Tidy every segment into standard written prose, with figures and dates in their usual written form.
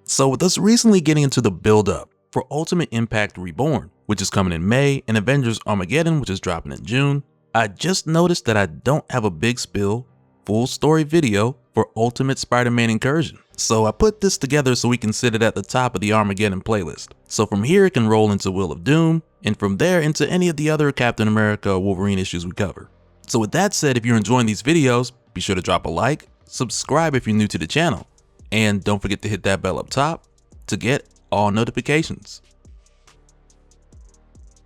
So with us recently getting into the build-up for Ultimate Impact Reborn, which is coming in May, and Avengers Armageddon, which is dropping in June, I just noticed that I don't have a big spill, full story video for Ultimate Spider-Man Incursion. So I put this together so we can sit it at the top of the Armageddon playlist. So from here it can roll into Will of Doom, and from there into any of the other Captain America or Wolverine issues we cover. So with that said, if you're enjoying these videos, be sure to drop a like, subscribe if you're new to the channel, and don't forget to hit that bell up top to get all notifications.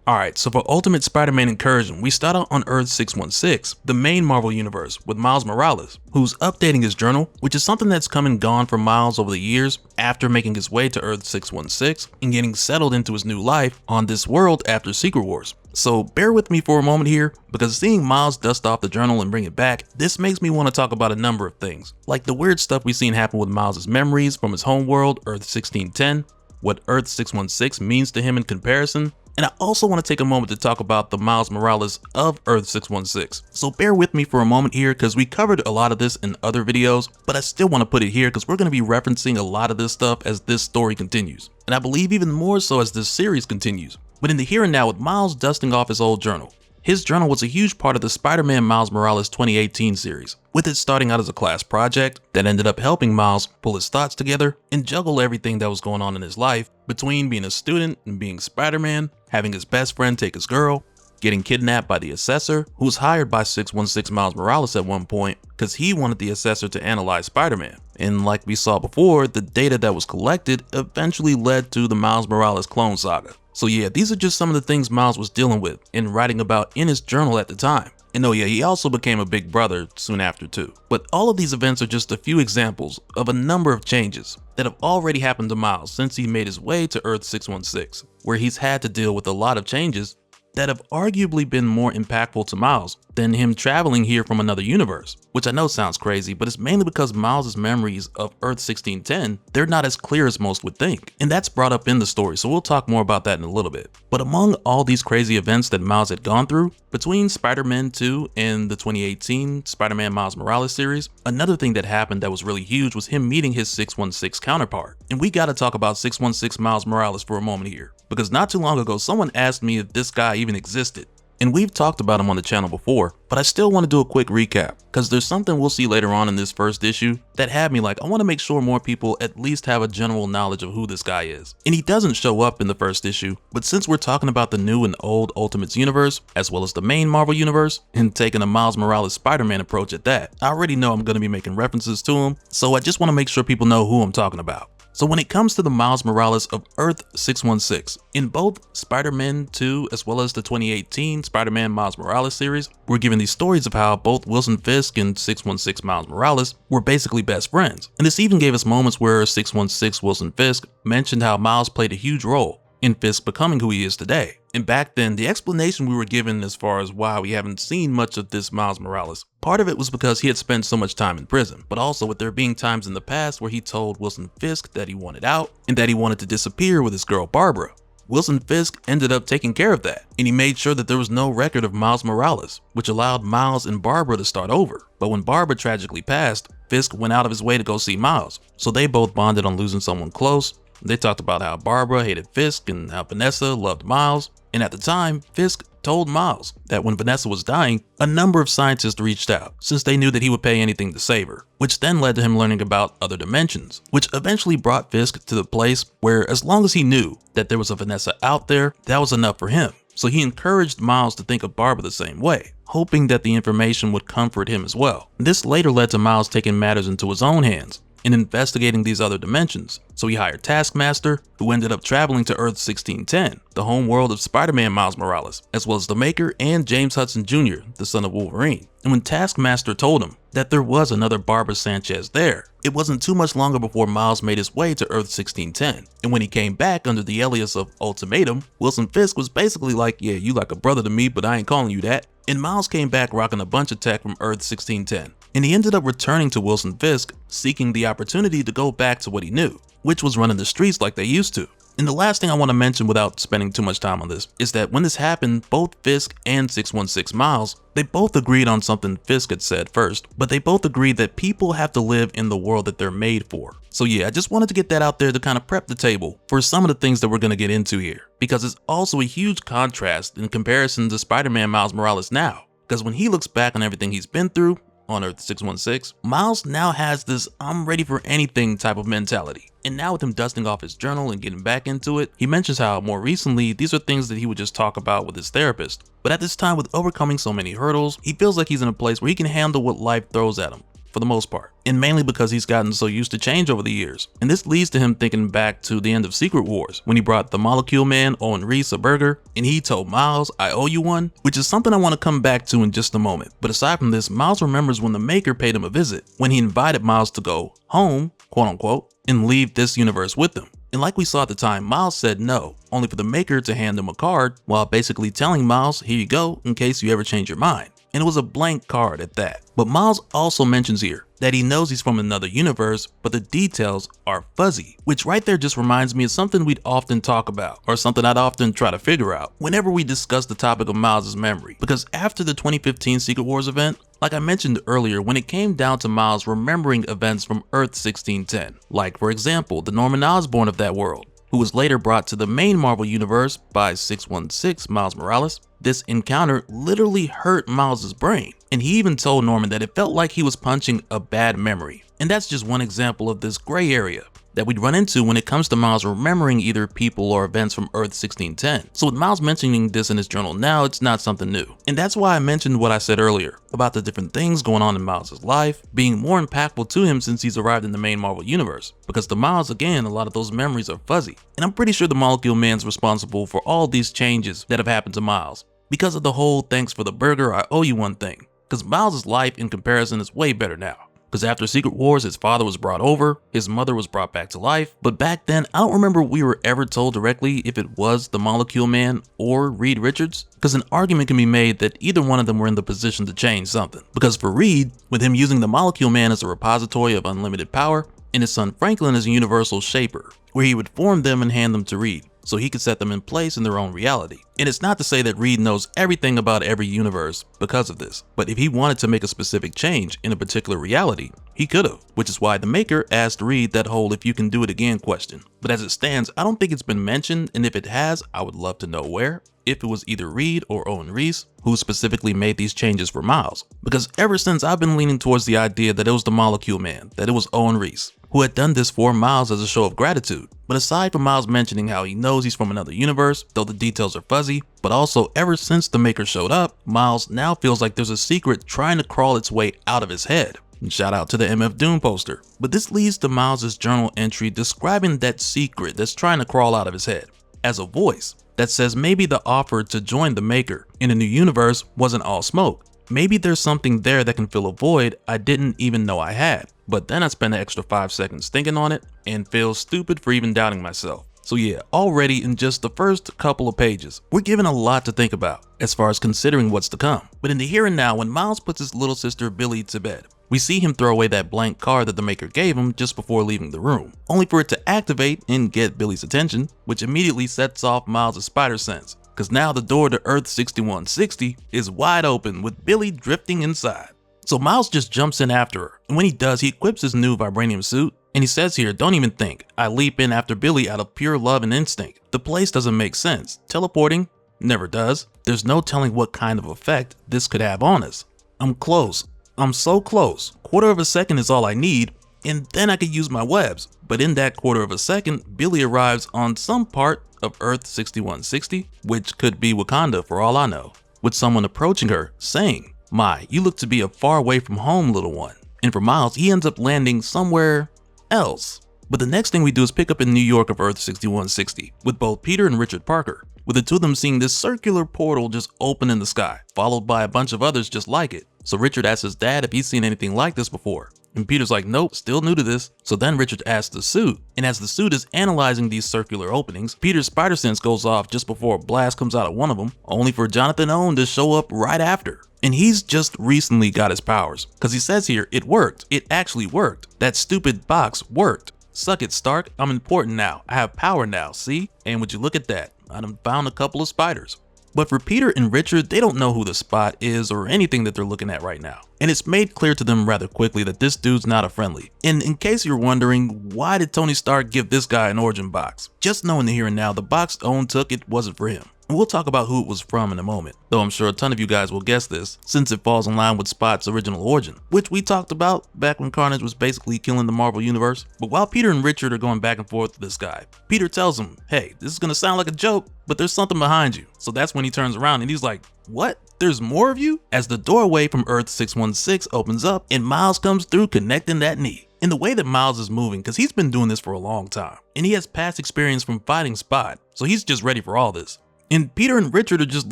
Alright, so for Ultimate Spider-Man Incursion, we start out on Earth 616, the main Marvel universe, with Miles Morales, who's updating his journal, which is something that's come and gone for Miles over the years after making his way to Earth 616 and getting settled into his new life on this world after Secret Wars. So bear with me for a moment here, because seeing Miles dust off the journal and bring it back, this makes me want to talk about a number of things, like the weird stuff we've seen happen with Miles' memories from his home world, Earth 1610, what Earth 616 means to him in comparison, and I also want to take a moment to talk about the Miles Morales of Earth 616. So bear with me for a moment here, because we covered a lot of this in other videos, but I still want to put it here because we're going to be referencing a lot of this stuff as this story continues, and I believe even more so as this series continues. But in the here and now, with Miles dusting off his old journal, his journal was a huge part of the Spider-Man Miles Morales 2018 series, with it starting out as a class project that ended up helping Miles pull his thoughts together and juggle everything that was going on in his life between being a student and being Spider-Man, having his best friend take his girl, getting kidnapped by the Assessor, who was hired by 616 Miles Morales at one point because he wanted the Assessor to analyze Spider-Man. And like we saw before, the data that was collected eventually led to the Miles Morales clone saga. So yeah, these are just some of the things Miles was dealing with and writing about in his journal at the time. And oh yeah, he also became a big brother soon after too. But all of these events are just a few examples of a number of changes that have already happened to Miles since he made his way to Earth 616, where he's had to deal with a lot of changes that have arguably been more impactful to Miles than him traveling here from another universe, which I know sounds crazy, but it's mainly because Miles' memories of Earth 1610, they're not as clear as most would think, and that's brought up in the story, so we'll talk more about that in a little bit. But among all these crazy events that Miles had gone through, between Spider-Man 2 and the 2018 Spider-Man Miles Morales series, another thing that happened that was really huge was him meeting his 616 counterpart. And we gotta talk about 616 Miles Morales for a moment here, because not too long ago someone asked me if this guy even existed. And we've talked about him on the channel before, but I still want to do a quick recap, because there's something we'll see later on in this first issue that had me like, I want to make sure more people at least have a general knowledge of who this guy is. And he doesn't show up in the first issue, but since we're talking about the new and old Ultimates universe, as well as the main Marvel universe, and taking a Miles Morales Spider-Man approach at that, I already know I'm going to be making references to him, so I just want to make sure people know who I'm talking about. So when it comes to the Miles Morales of Earth 616, in both Spider-Man 2 as well as the 2018 Spider-Man Miles Morales series, we're given these stories of how both Wilson Fisk and 616 Miles Morales were basically best friends. And this even gave us moments where 616 Wilson Fisk mentioned how Miles played a huge role in Fisk becoming who he is today. And back then, the explanation we were given as far as why we haven't seen much of this Miles Morales, part of it was because he had spent so much time in prison, but also with there being times in the past where he told Wilson Fisk that he wanted out and that he wanted to disappear with his girl Barbara. Wilson Fisk ended up taking care of that, and he made sure that there was no record of Miles Morales, which allowed Miles and Barbara to start over. But when Barbara tragically passed, Fisk went out of his way to go see Miles, so they both bonded on losing someone close. They talked about how Barbara hated Fisk and how Vanessa loved Miles, and at the time, Fisk told Miles that when Vanessa was dying, a number of scientists reached out since they knew that he would pay anything to save her, which then led to him learning about other dimensions, which eventually brought Fisk to the place where as long as he knew that there was a Vanessa out there, that was enough for him. So he encouraged Miles to think of Barbara the same way, hoping that the information would comfort him as well. This later led to Miles taking matters into his own hands in investigating these other dimensions. So he hired Taskmaster, who ended up traveling to Earth 1610, the home world of Spider-Man Miles Morales, as well as the Maker and James Hudson Jr., the son of Wolverine. And when Taskmaster told him that there was another Barbara Sanchez there, it wasn't too much longer before Miles made his way to Earth 1610. And when he came back under the alias of Ultimatum, Wilson Fisk was basically like, yeah, you like a brother to me, but I ain't calling you that. And Miles came back rocking a bunch of tech from Earth 1610. And he ended up returning to Wilson Fisk, seeking the opportunity to go back to what he knew, which was running the streets like they used to. And the last thing I want to mention without spending too much time on this is that when this happened, both Fisk and 616 Miles, they both agreed on something Fisk had said first, but they both agreed that people have to live in the world that they're made for. So yeah, I just wanted to get that out there to kind of prep the table for some of the things that we're going to get into here, because it's also a huge contrast in comparison to Spider-Man Miles Morales now, because when he looks back on everything he's been through on Earth 616, Miles now has this I'm ready for anything type of mentality. And now with him dusting off his journal and getting back into it, he mentions how more recently these are things that he would just talk about with his therapist. But at this time, with overcoming so many hurdles, he feels like he's in a place where he can handle what life throws at him, for the most part, and mainly because he's gotten so used to change over the years. And this leads to him thinking back to the end of Secret Wars, when he brought the Molecule Man, Owen Reese, a burger, and he told Miles, "I owe you one," which is something I want to come back to in just a moment. But aside from this, Miles remembers when the Maker paid him a visit, when he invited Miles to go home, quote unquote, and leave this universe with him. And like we saw at the time, Miles said no, only for the Maker to hand him a card while basically telling Miles, "Here you go, in case you ever change your mind." And it was a blank card at that. But Miles also mentions here that he knows he's from another universe, but the details are fuzzy, which right there just reminds me of something we'd often talk about, or something I'd often try to figure out whenever we discuss the topic of Miles' memory. Because after the 2015 Secret Wars event, like I mentioned earlier, when it came down to Miles remembering events from Earth 1610, like for example, the Norman Osborn of that world, who was later brought to the main Marvel universe by 616 Miles Morales, this encounter literally hurt Miles' brain. And he even told Norman that it felt like he was punching a bad memory. And that's just one example of this gray area that we'd run into when it comes to Miles remembering either people or events from Earth 1610. So with Miles mentioning this in his journal now, it's not something new. And that's why I mentioned what I said earlier about the different things going on in Miles' life being more impactful to him since he's arrived in the main Marvel universe. Because to Miles, again, a lot of those memories are fuzzy. And I'm pretty sure the Molecule Man's responsible for all these changes that have happened to Miles, because of the whole "thanks for the burger, I owe you one" thing. Because Miles' life in comparison is way better now. Because after Secret Wars, his father was brought over, his mother was brought back to life, but back then, I don't remember we were ever told directly if it was the Molecule Man or Reed Richards, because an argument can be made that either one of them were in the position to change something. Because for Reed, with him using the Molecule Man as a repository of unlimited power, and his son Franklin as a universal shaper, where he would form them and hand them to Reed, so he could set them in place in their own reality. And it's not to say that Reed knows everything about every universe because of this, but if he wanted to make a specific change in a particular reality, he could have, which is why the Maker asked Reed that whole "if you can do it again" question. But as it stands, I don't think it's been mentioned, and if it has, I would love to know where, if it was either Reed or Owen Reese who specifically made these changes for Miles. Because ever since, I've been leaning towards the idea that it was the Molecule Man, that it was Owen Reese, who had done this for Miles as a show of gratitude. But aside from Miles mentioning how he knows he's from another universe, though the details are fuzzy, but also ever since the Maker showed up, Miles now feels like there's a secret trying to crawl its way out of his head. And shout out to the MF Doom poster. But this leads to Miles' journal entry describing that secret that's trying to crawl out of his head as a voice that says maybe the offer to join the Maker in a new universe wasn't all smoke. Maybe there's something there that can fill a void I didn't even know I had. But then I spend an extra 5 seconds thinking on it and feel stupid for even doubting myself. So yeah, already in just the first couple of pages, we're given a lot to think about as far as considering what's to come. But in the here and now, when Miles puts his little sister Billy to bed, we see him throw away that blank card that the Maker gave him just before leaving the room, only for it to activate and get Billy's attention, which immediately sets off Miles' spider sense. Because now the door to Earth 6160 is wide open with Billy drifting inside. So Miles just jumps in after her, and when he does, he equips his new vibranium suit, and he says here, "Don't even think, I leap in after Billy out of pure love and instinct. The place doesn't make sense. Teleporting never does. There's no telling what kind of effect this could have on us. I'm close. I'm so close. Quarter of a second is all I need, and then I could use my webs." But in that quarter of a second, Billy arrives on some part of Earth 6160, which could be Wakanda for all I know, with someone approaching her saying, "My, you look to be a far away from home, little one." And for Miles, he ends up landing somewhere else. But the next thing we do is pick up in New York of Earth 6160, with both Peter and Richard Parker, with the two of them seeing this circular portal just open in the sky, followed by a bunch of others just like it. So Richard asks his dad if he's seen anything like this before, and Peter's like, "Nope, still new to this." So then Richard asks the suit, and as the suit is analyzing these circular openings, Peter's spider sense goes off just before a blast comes out of one of them, only for Jonathan Owen to show up right after. And he's just recently got his powers, because he says here it worked. It actually worked. That stupid box worked. Suck it, Stark. I'm important now. I have power now, see? And would you look at that? I done found a couple of spiders. But for Peter and Richard, they don't know who the Spot is or anything that they're looking at right now. And it's made clear to them rather quickly that this dude's not a friendly. And in case you're wondering, why did Tony Stark give this guy an origin box? Just know in the here and now, the box Owen took, it wasn't for him. And we'll talk about who it was from in a moment, though I'm sure a ton of you guys will guess this, since it falls in line with Spot's original origin, which we talked about back when Carnage was basically killing the Marvel Universe. But while Peter and Richard are going back and forth with this guy, Peter tells him, hey, this is gonna sound like a joke, but there's something behind you. So that's when he turns around and he's like, what? There's more of you? As the doorway from Earth 616 opens up and Miles comes through connecting that knee. In the way that Miles is moving, because he's been doing this for a long time, and he has past experience from fighting Spot, so he's just ready for all this. And Peter and Richard are just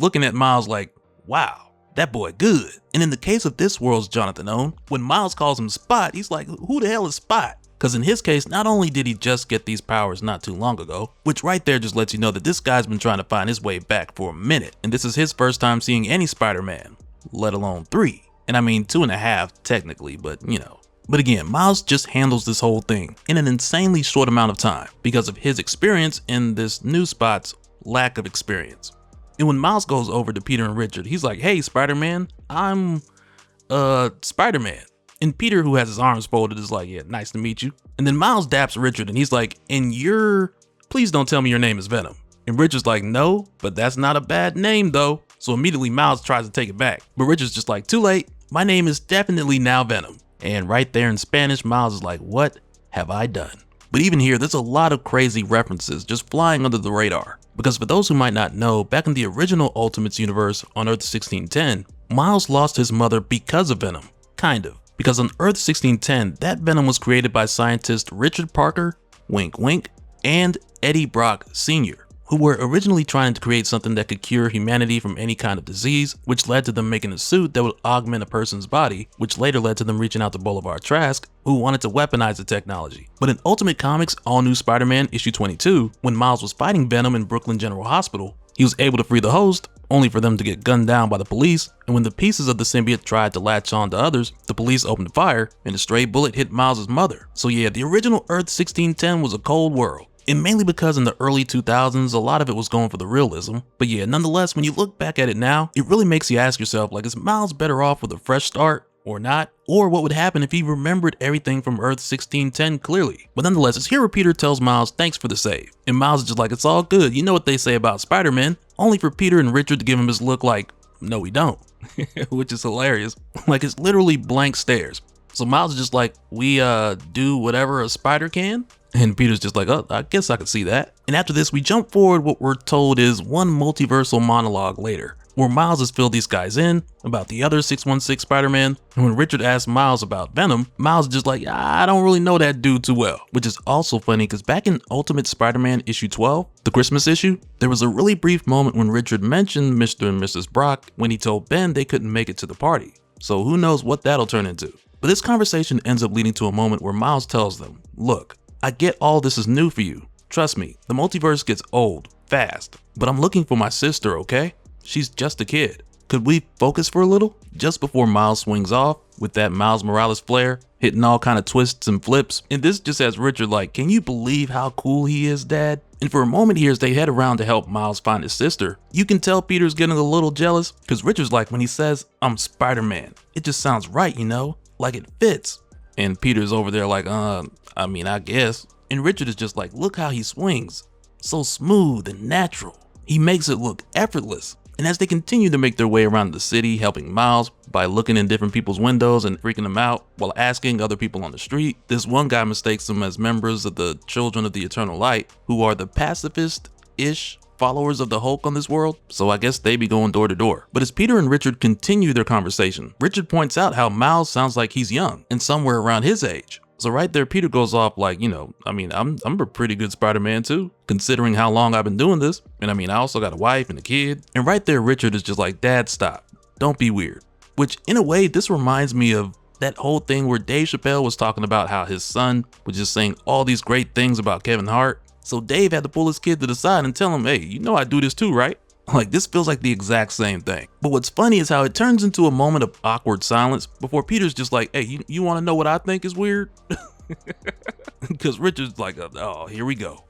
looking at Miles like, wow, that boy good. And in the case of this world's Jonathan Owen, when Miles calls him Spot, he's like, who the hell is Spot? Because in his case, not only did he just get these powers not too long ago, which right there just lets you know that this guy's been trying to find his way back for a minute. And this is his first time seeing any Spider-Man, let alone 3. And I mean 2.5 technically, but you know. But again, Miles just handles this whole thing in an insanely short amount of time because of his experience in this new Spot's lack of experience. And when Miles goes over to Peter and Richard, he's like, hey, Spider-Man, I'm Spider-Man. And Peter, who has his arms folded, is like, yeah, nice to meet you. And then Miles daps Richard and he's like, and please don't tell me your name is Venom. And Richard's like, no, but that's not a bad name though. So immediately Miles tries to take it back, but Richard's just like, too late. My name is definitely now Venom. And right there in Spanish, Miles is like, what have I done? But even here, there's a lot of crazy references just flying under the radar. Because for those who might not know, back in the original Ultimates universe on Earth 1610, Miles lost his mother because of Venom. Kind of. Because on Earth 1610, that Venom was created by scientists Richard Parker, wink wink, and Eddie Brock Sr., who were originally trying to create something that could cure humanity from any kind of disease, which led to them making a suit that would augment a person's body, which later led to them reaching out to Boulevard Trask, who wanted to weaponize the technology. But in Ultimate Comics All New Spider-Man issue 22, when Miles was fighting Venom in Brooklyn General Hospital, he was able to free the host, only for them to get gunned down by the police, and when the pieces of the symbiote tried to latch on to others, the police opened fire, and a stray bullet hit Miles' mother. So yeah, the original Earth 1610 was a cold world. And mainly because in the early 2000s, a lot of it was going for the realism. But yeah, nonetheless, when you look back at it now, it really makes you ask yourself, like, is Miles better off with a fresh start or not? Or what would happen if he remembered everything from Earth 1610 clearly? But nonetheless, it's here where Peter tells Miles thanks for the save. And Miles is just like, it's all good. You know what they say about Spider-Man. Only for Peter and Richard to give him his look like, no, we don't. Which is hilarious. Like, it's literally blank stares. So Miles is just like, we do whatever a spider can? And Peter's just like, oh, I guess I could see that. And after this, we jump forward what we're told is one multiversal monologue later, where Miles has filled these guys in about the other 616 Spider-Man. And when Richard asks Miles about Venom, Miles is just like, I don't really know that dude too well. Which is also funny because back in Ultimate Spider-Man issue 12, the Christmas issue, there was a really brief moment when Richard mentioned Mr. and Mrs. Brock when he told Ben they couldn't make it to the party. So who knows what that'll turn into. But this conversation ends up leading to a moment where Miles tells them, look, I get all this is new for you. Trust me, the multiverse gets old, fast. But I'm looking for my sister, okay? She's just a kid. Could we focus for a little? Just before Miles swings off, with that Miles Morales flair, hitting all kind of twists and flips. And this just has Richard like, can you believe how cool he is, Dad? And for a moment here as they head around to help Miles find his sister, you can tell Peter's getting a little jealous, because Richard's like, when he says, I'm Spider-Man, it just sounds right, you know? Like it fits. And Peter's over there like, I mean, I guess. And Richard is just like, look how he swings. So smooth and natural. He makes it look effortless. And as they continue to make their way around the city, helping Miles by looking in different people's windows and freaking them out while asking other people on the street, this one guy mistakes them as members of the Children of the Eternal Light, who are the pacifist-ish followers of the Hulk on this world, so I guess they be going door to door. But as Peter and Richard continue their conversation, Richard points out how Miles sounds like he's young and somewhere around his age. So right there, Peter goes off like, you know, I mean, I'm a pretty good Spider-Man too, considering how long I've been doing this. And I mean, I also got a wife and a kid. And right there, Richard is just like, Dad, stop. Don't be weird. Which in a way, this reminds me of that whole thing where Dave Chappelle was talking about how his son was just saying all these great things about Kevin Hart. So Dave had to pull his kid to the side and tell him, hey, you know I do this too, right? Like, this feels like the exact same thing. But what's funny is how it turns into a moment of awkward silence before Peter's just like, hey, you want to know what I think is weird? Because Richard's like, oh, here we go.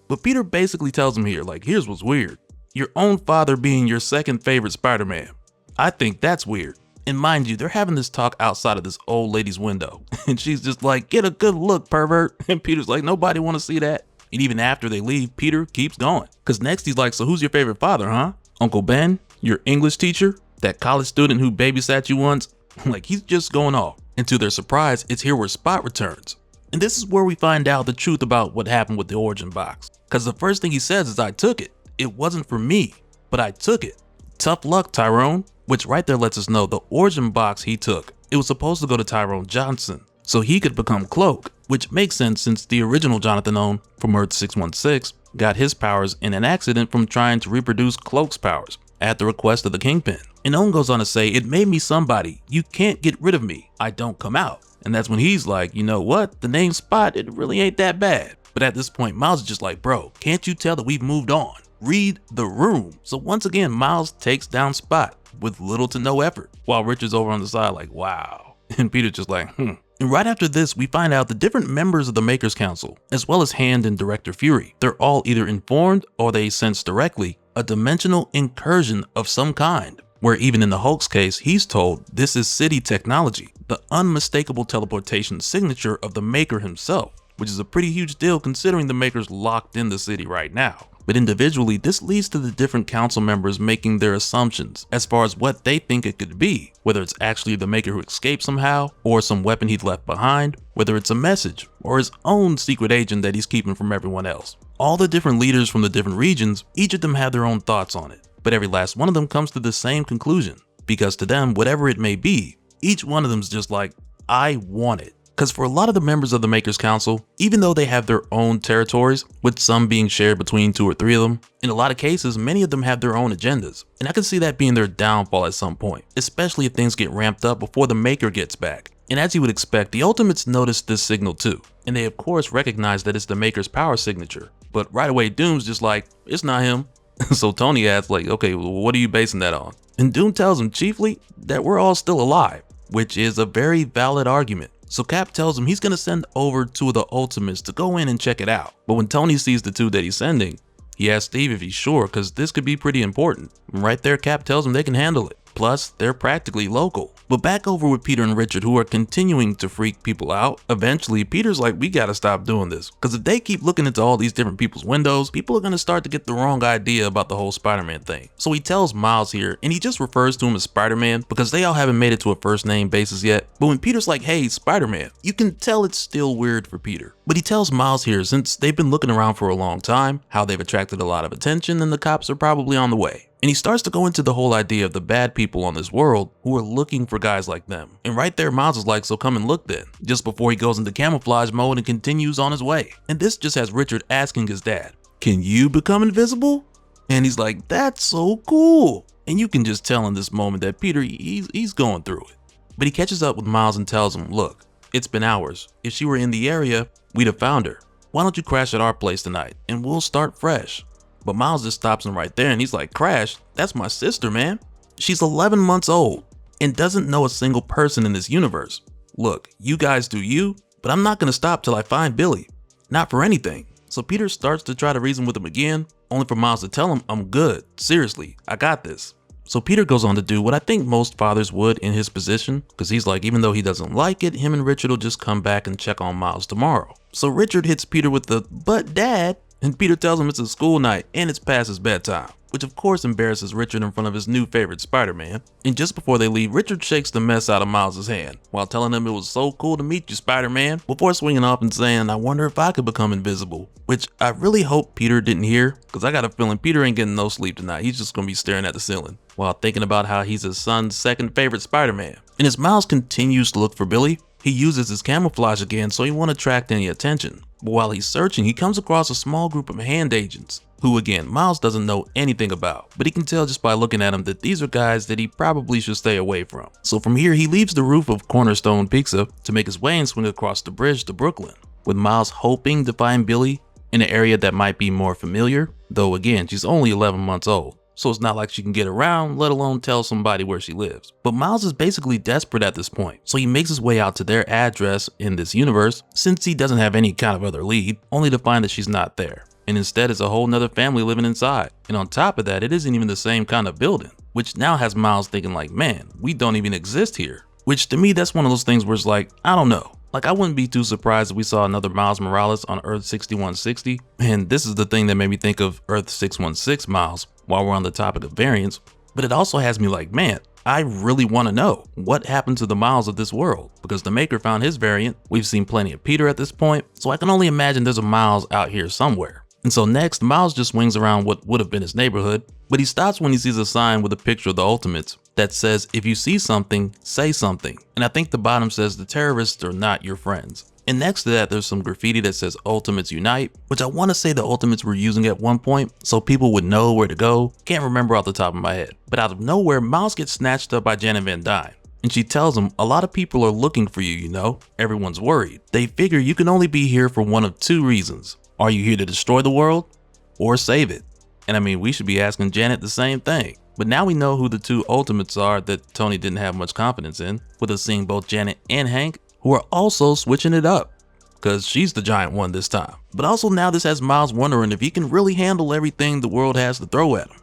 But Peter basically tells him here, like, here's what's weird. Your own father being your second favorite Spider-Man. I think that's weird. And mind you, they're having this talk outside of this old lady's window. And she's just like, get a good look, pervert. And Peter's like, nobody want to see that. And even after they leave, Peter keeps going. Because next he's like, so who's your favorite father, huh? Uncle Ben? Your English teacher? That college student who babysat you once? Like, he's just going off. And to their surprise, it's here where Spot returns. And this is where we find out the truth about what happened with the origin box. Because the first thing he says is, I took it. It wasn't for me, but I took it. Tough luck, Tyrone. Which right there lets us know the origin box he took, it was supposed to go to Tyrone Johnson, so he could become Cloak, which makes sense since the original Jonathan Ohm from Earth 616 got his powers in an accident from trying to reproduce Cloak's powers at the request of the Kingpin. And Ohm goes on to say, it made me somebody. You can't get rid of me. I don't come out. And that's when he's like, you know what? The name Spot, it really ain't that bad. But at this point, Miles is just like, bro, can't you tell that we've moved on? Read the room. So once again, Miles takes down Spot with little to no effort, while Richard's over on the side like, wow. And Peter's just like, And right after this, we find out the different members of the Makers Council, as well as Hand and Director Fury, they're all either informed or they sense directly a dimensional incursion of some kind, where even in the Hulk's case, he's told this is city technology, the unmistakable teleportation signature of the Maker himself, which is a pretty huge deal considering the Maker's locked in the city right now. But individually, this leads to the different council members making their assumptions as far as what they think it could be, whether it's actually the Maker who escaped somehow, or some weapon he'd left behind, whether it's a message, or his own secret agent that he's keeping from everyone else. All the different leaders from the different regions, each of them have their own thoughts on it, but every last one of them comes to the same conclusion, because to them, whatever it may be, each one of them's just like, I want it. Because for a lot of the members of the Makers Council, even though they have their own territories, with some being shared between 2 or 3 of them, in a lot of cases, many of them have their own agendas. And I can see that being their downfall at some point, especially if things get ramped up before the Maker gets back. And as you would expect, the Ultimates notice this signal too. And they of course recognize that it's the Maker's power signature. But right away, Doom's just like, it's not him. So Tony asks like, okay, well, what are you basing that on? And Doom tells him chiefly that we're all still alive, which is a very valid argument. So Cap tells him he's gonna send over 2 of the Ultimates to go in and check it out. But when Tony sees the 2 that he's sending, he asks Steve if he's sure, because this could be pretty important. And right there, Cap tells him they can handle it. Plus, they're practically local. But back over with Peter and Richard, who are continuing to freak people out. Eventually, Peter's like, we gotta stop doing this. Because if they keep looking into all these different people's windows, people are gonna start to get the wrong idea about the whole Spider-Man thing. So he tells Miles here, and he just refers to him as Spider-Man because they all haven't made it to a first name basis yet. But when Peter's like, hey, Spider-Man, you can tell it's still weird for Peter. But he tells Miles here, since they've been looking around for a long time, how they've attracted a lot of attention and the cops are probably on the way. And he starts to go into the whole idea of the bad people on this world who are looking for guys like them. And right there, Miles is like, so come and look then, just before he goes into camouflage mode and continues on his way. And this just has Richard asking his dad, can you become invisible? And he's like, that's so cool. And you can just tell in this moment that Peter, he's going through it. But he catches up with Miles and tells him, look, it's been hours. If she were in the area, we'd have found her. Why don't you crash at our place tonight and we'll start fresh? But Miles just stops him right there and he's like, Crash, that's my sister, man. She's 11 months old and doesn't know a single person in this universe. Look, you guys do you, but I'm not gonna stop till I find Billy. Not for anything. So Peter starts to try to reason with him again, only for Miles to tell him, I'm good. Seriously, I got this. So Peter goes on to do what I think most fathers would in his position, because he's like, even though he doesn't like it, him and Richard will just come back and check on Miles tomorrow. So Richard hits Peter with the, but Dad, and Peter tells him it's a school night and it's past his bedtime, which of course embarrasses Richard in front of his new favorite Spider-Man. And just before they leave, Richard shakes the mess out of Miles' hand while telling him it was so cool to meet you, Spider-Man, before swinging off and saying, I wonder if I could become invisible, which I really hope Peter didn't hear, because I got a feeling Peter ain't getting no sleep tonight. He's just gonna be staring at the ceiling while thinking about how he's his son's second favorite Spider-Man. And as Miles continues to look for Billy, he uses his camouflage again so he won't attract any attention. But while he's searching, he comes across a small group of hand agents, who again, Miles doesn't know anything about, but he can tell just by looking at them that these are guys that he probably should stay away from. So from here, he leaves the roof of Cornerstone Pizza to make his way and swing across the bridge to Brooklyn, with Miles hoping to find Billy in an area that might be more familiar, though again, she's only 11 months old. so it's not like she can get around, let alone tell somebody where she lives. But Miles is basically desperate at this point, so he makes his way out to their address in this universe since he doesn't have any kind of other lead, only to find that she's not there. And instead it's a whole nother family living inside. And on top of that, it isn't even the same kind of building, which now has Miles thinking like, man, we don't even exist here. Which to me, that's one of those things where it's like, I don't know. Like, I wouldn't be too surprised if we saw another Miles Morales on Earth 6160. And this is the thing that made me think of Earth 616 Miles while we're on the topic of variants. But it also has me like, man, I really want to know what happened to the Miles of this world, because the Maker found his variant. We've seen plenty of Peter at this point, so I can only imagine there's a Miles out here somewhere. And so next, Miles just swings around what would have been his neighborhood, but he stops when he sees a sign with a picture of the Ultimates that says, if you see something, say something. And I think the bottom says the terrorists are not your friends. And next to that, there's some graffiti that says Ultimates Unite, which I want to say the Ultimates were using at one point so people would know where to go. Can't remember off the top of my head. But out of nowhere, Miles gets snatched up by Janet Van Dyne. And she tells him, a lot of people are looking for you, you know? Everyone's worried. They figure you can only be here for one of two reasons. Are you here to destroy the world or save it? And I mean, we should be asking Janet the same thing. But now we know who the two Ultimates are that Tony didn't have much confidence in, with us seeing both Janet and Hank, who are also switching it up, because she's the giant one this time. But also now this has Miles wondering if he can really handle everything the world has to throw at him.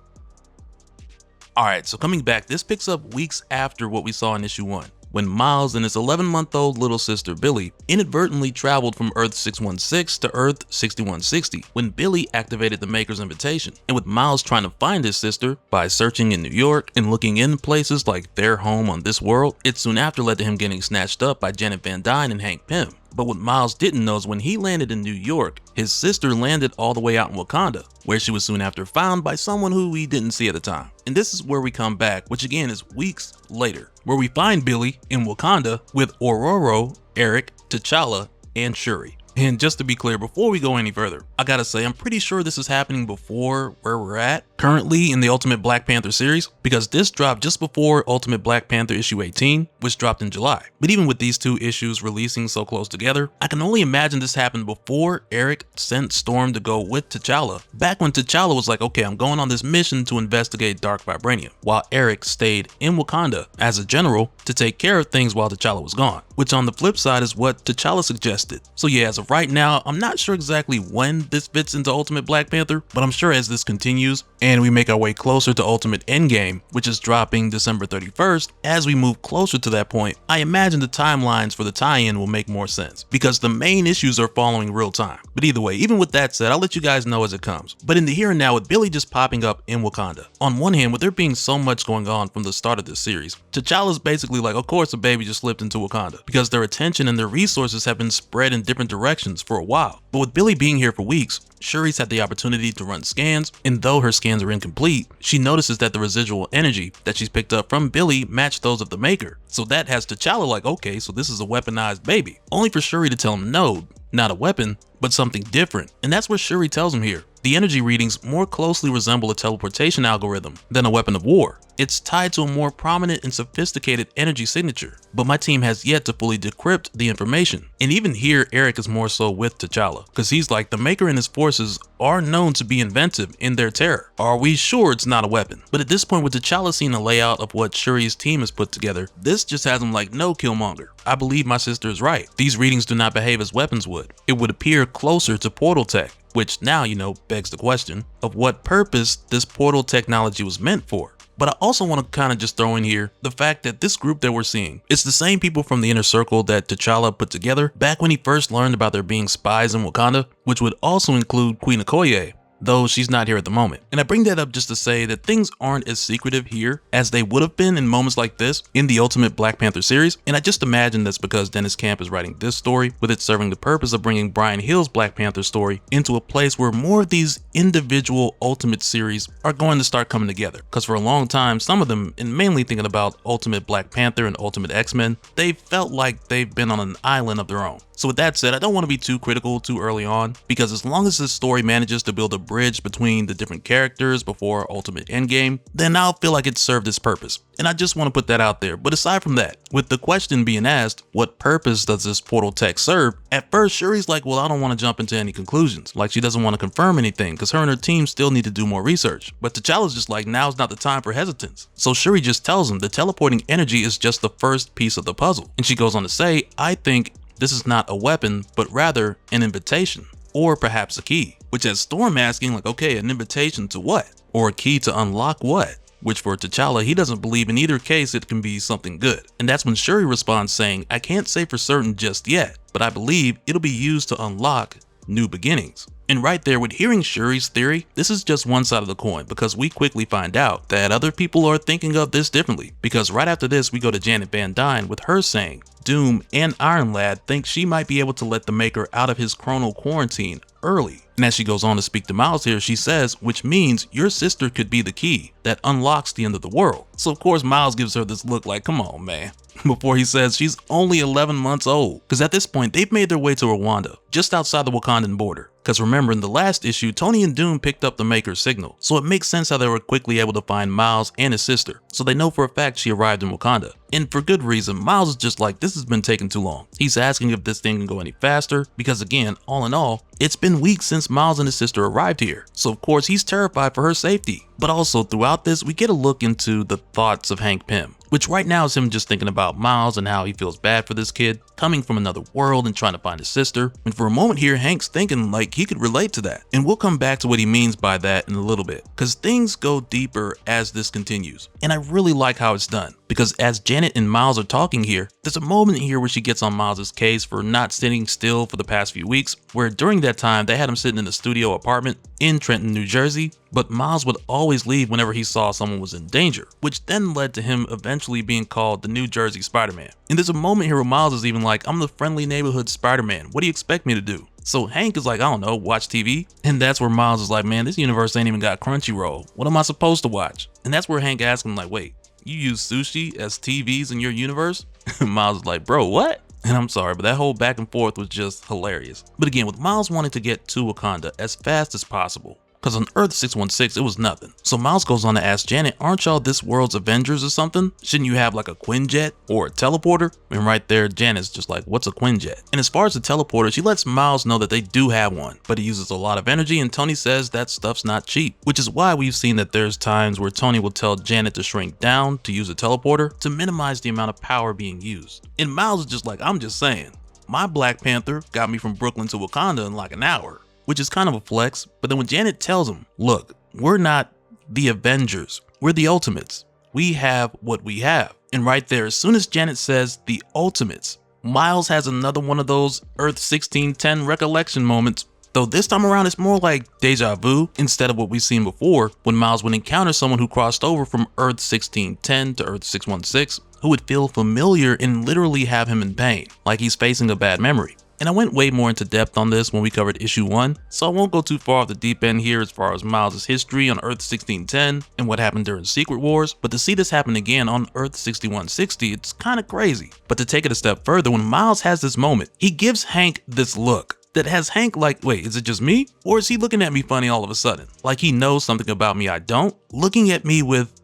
Alright, so coming back, this picks up weeks after what we saw in issue 1, when Miles and his 11-month-old little sister Billy inadvertently traveled from Earth 616 to Earth 6160 when Billy activated the Maker's invitation. And with Miles trying to find his sister by searching in New York and looking in places like their home on this world, it soon after led to him getting snatched up by Janet Van Dyne and Hank Pym. But what Miles didn't know is when he landed in New York, his sister landed all the way out in Wakanda, where she was soon after found by someone who we didn't see at the time. And this is where we come back, which again is weeks later, where we find Billy in Wakanda with Ororo, Eric, T'Challa, and Shuri. And just to be clear, before we go any further, I gotta say I'm pretty sure this is happening before where we're at currently in the Ultimate Black Panther series, because this dropped just before Ultimate Black Panther issue 18, which dropped in July. But even with these two issues releasing so close together, I can only imagine this happened before Eric sent Storm to go with T'Challa, back when T'Challa was like, okay, I'm going on this mission to investigate Dark Vibranium, while Eric stayed in Wakanda as a general to take care of things while T'Challa was gone, which on the flip side is what T'Challa suggested. So yeah, as of right now, I'm not sure exactly when this fits into Ultimate Black Panther, but I'm sure as this continues and we make our way closer to Ultimate Endgame, which is dropping December 31st, as we move closer to that point, I imagine the timelines for the tie-in will make more sense, because the main issues are following real time. But either way, even with that said, I'll let you guys know as it comes. But in the here and now, with Billy just popping up in Wakanda, on one hand, with there being so much going on from the start of this series, T'Challa's basically like, of course a baby just slipped into Wakanda, because their attention and their resources have been spread in different directions for a while. But with Billy being here for weeks, Shuri's had the opportunity to run scans, and though her scans are incomplete, she notices that the residual energy that she's picked up from Billy match those of the Maker. So that has T'Challa like, okay, so this is a weaponized baby. Only for Shuri to tell him no, not a weapon, but something different. And that's what Shuri tells him here. The energy readings more closely resemble a teleportation algorithm than a weapon of war. It's tied to a more prominent and sophisticated energy signature, but my team has yet to fully decrypt the information. And even here, Eric is more so with T'Challa, because he's like, the Maker and his forces are known to be inventive in their terror. Are we sure it's not a weapon? But at this point, with T'Challa seeing the layout of what Shuri's team has put together, this just has him like, no, Killmonger, I believe my sister is right. These readings do not behave as weapons would. It would appear closer to portal tech, which now, you know, begs the question of what purpose this portal technology was meant for. But I also want to kind of just throw in here the fact that this group that we're seeing, it's the same people from the inner circle that T'Challa put together back when he first learned about there being spies in Wakanda, which would also include Queen Okoye, though she's not here at the moment. And I bring that up just to say that things aren't as secretive here as they would have been in moments like this in the Ultimate Black Panther series, and I just imagine that's because Dennis Camp is writing this story, with it serving the purpose of bringing Brian Hill's Black Panther story into a place where more of these individual Ultimate series are going to start coming together. Because for a long time, some of them, and mainly thinking about Ultimate Black Panther and Ultimate X-Men, they felt like they've been on an island of their own. So with that said, I don't want to be too critical too early on, because as long as this story manages to build a bridge between the different characters before Ultimate Endgame, then I'll feel like it served its purpose. And I just want to put that out there. But aside from that, with the question being asked, what purpose does this portal tech serve? At first, Shuri's like, well, I don't want to jump into any conclusions. Like, she doesn't want to confirm anything because her and her team still need to do more research. But T'Challa's just like, now's not the time for hesitance. So Shuri just tells him the teleporting energy is just the first piece of the puzzle. And she goes on to say, I think this is not a weapon, but rather an invitation. Or perhaps a key. Which has Storm asking like, okay, an invitation to what? Or a key to unlock what? Which for T'Challa, he doesn't believe in either case it can be something good. And that's when Shuri responds saying, I can't say for certain just yet, but I believe it'll be used to unlock new beginnings. And right there, with hearing Shuri's theory, this is just one side of the coin because we quickly find out that other people are thinking of this differently. Because right after this, we go to Janet Van Dyne with her saying, Doom and Iron Lad think she might be able to let the Maker out of his chrono quarantine early. And as she goes on to speak to Miles here, she says, which means your sister could be the key that unlocks the end of the world. So of course Miles gives her this look like, come on man, before he says she's only 11 months old. Because at this point, they've made their way to Rwanda, just outside the Wakandan border. Because remember, in the last issue, Tony and Doom picked up the Maker's signal, so it makes sense how they were quickly able to find Miles and his sister, so they know for a fact she arrived in Wakanda. And for good reason, Miles is just like, this has been taking too long. He's asking if this thing can go any faster, because again, all in all, it's been weeks since Miles and his sister arrived here, so of course he's terrified for her safety. But also throughout this, we get a look into the thoughts of Hank Pym, which right now is him just thinking about Miles and how he feels bad for this kid, coming from another world and trying to find his sister. And for a moment here, Hank's thinking like he could relate to that. And we'll come back to what he means by that in a little bit, because things go deeper as this continues. And I really like how it's done, because as Janet and Miles are talking here, there's a moment here where she gets on Miles' case for not sitting still for the past few weeks, where during that time they had him sitting in a studio apartment in Trenton, New Jersey, but Miles would always leave whenever he saw someone was in danger, which then led to him eventually being called the New Jersey Spider-Man. And there's a moment here where Miles is even like, I'm the friendly neighborhood Spider-Man, what do you expect me to do? So Hank is like, I don't know, watch TV? And that's where Miles is like, man, this universe ain't even got Crunchyroll, what am I supposed to watch? And that's where Hank asks him like, wait, you use sushi as TVs in your universe? Miles is like, bro, what? And I'm sorry, but that whole back and forth was just hilarious. But again, with Miles wanting to get to Wakanda as fast as possible, because on Earth 616, it was nothing. So Miles goes on to ask Janet, aren't y'all this world's Avengers or something? Shouldn't you have like a Quinjet or a teleporter? And right there, Janet's just like, what's a Quinjet? And as far as the teleporter, she lets Miles know that they do have one, but it uses a lot of energy, and Tony says that stuff's not cheap, which is why we've seen that there's times where Tony will tell Janet to shrink down to use a teleporter to minimize the amount of power being used. And Miles is just like, I'm just saying, my Black Panther got me from Brooklyn to Wakanda in like an hour. Which is kind of a flex, but then when Janet tells him, look, we're not the Avengers, we're the Ultimates. We have what we have. And right there, as soon as Janet says the Ultimates, Miles has another one of those Earth 1610 recollection moments, though this time around it's more like deja vu instead of what we've seen before when Miles would encounter someone who crossed over from Earth 1610 to Earth 616, who would feel familiar and literally have him in pain, like he's facing a bad memory. And I went way more into depth on this when we covered issue 1, so I won't go too far off the deep end here as far as Miles' history on Earth 1610 and what happened during Secret Wars, but to see this happen again on Earth 6160, it's kinda crazy. But to take it a step further, when Miles has this moment, he gives Hank this look that has Hank like, wait, is it just me? Or is he looking at me funny all of a sudden? Like he knows something about me I don't? Looking at me with,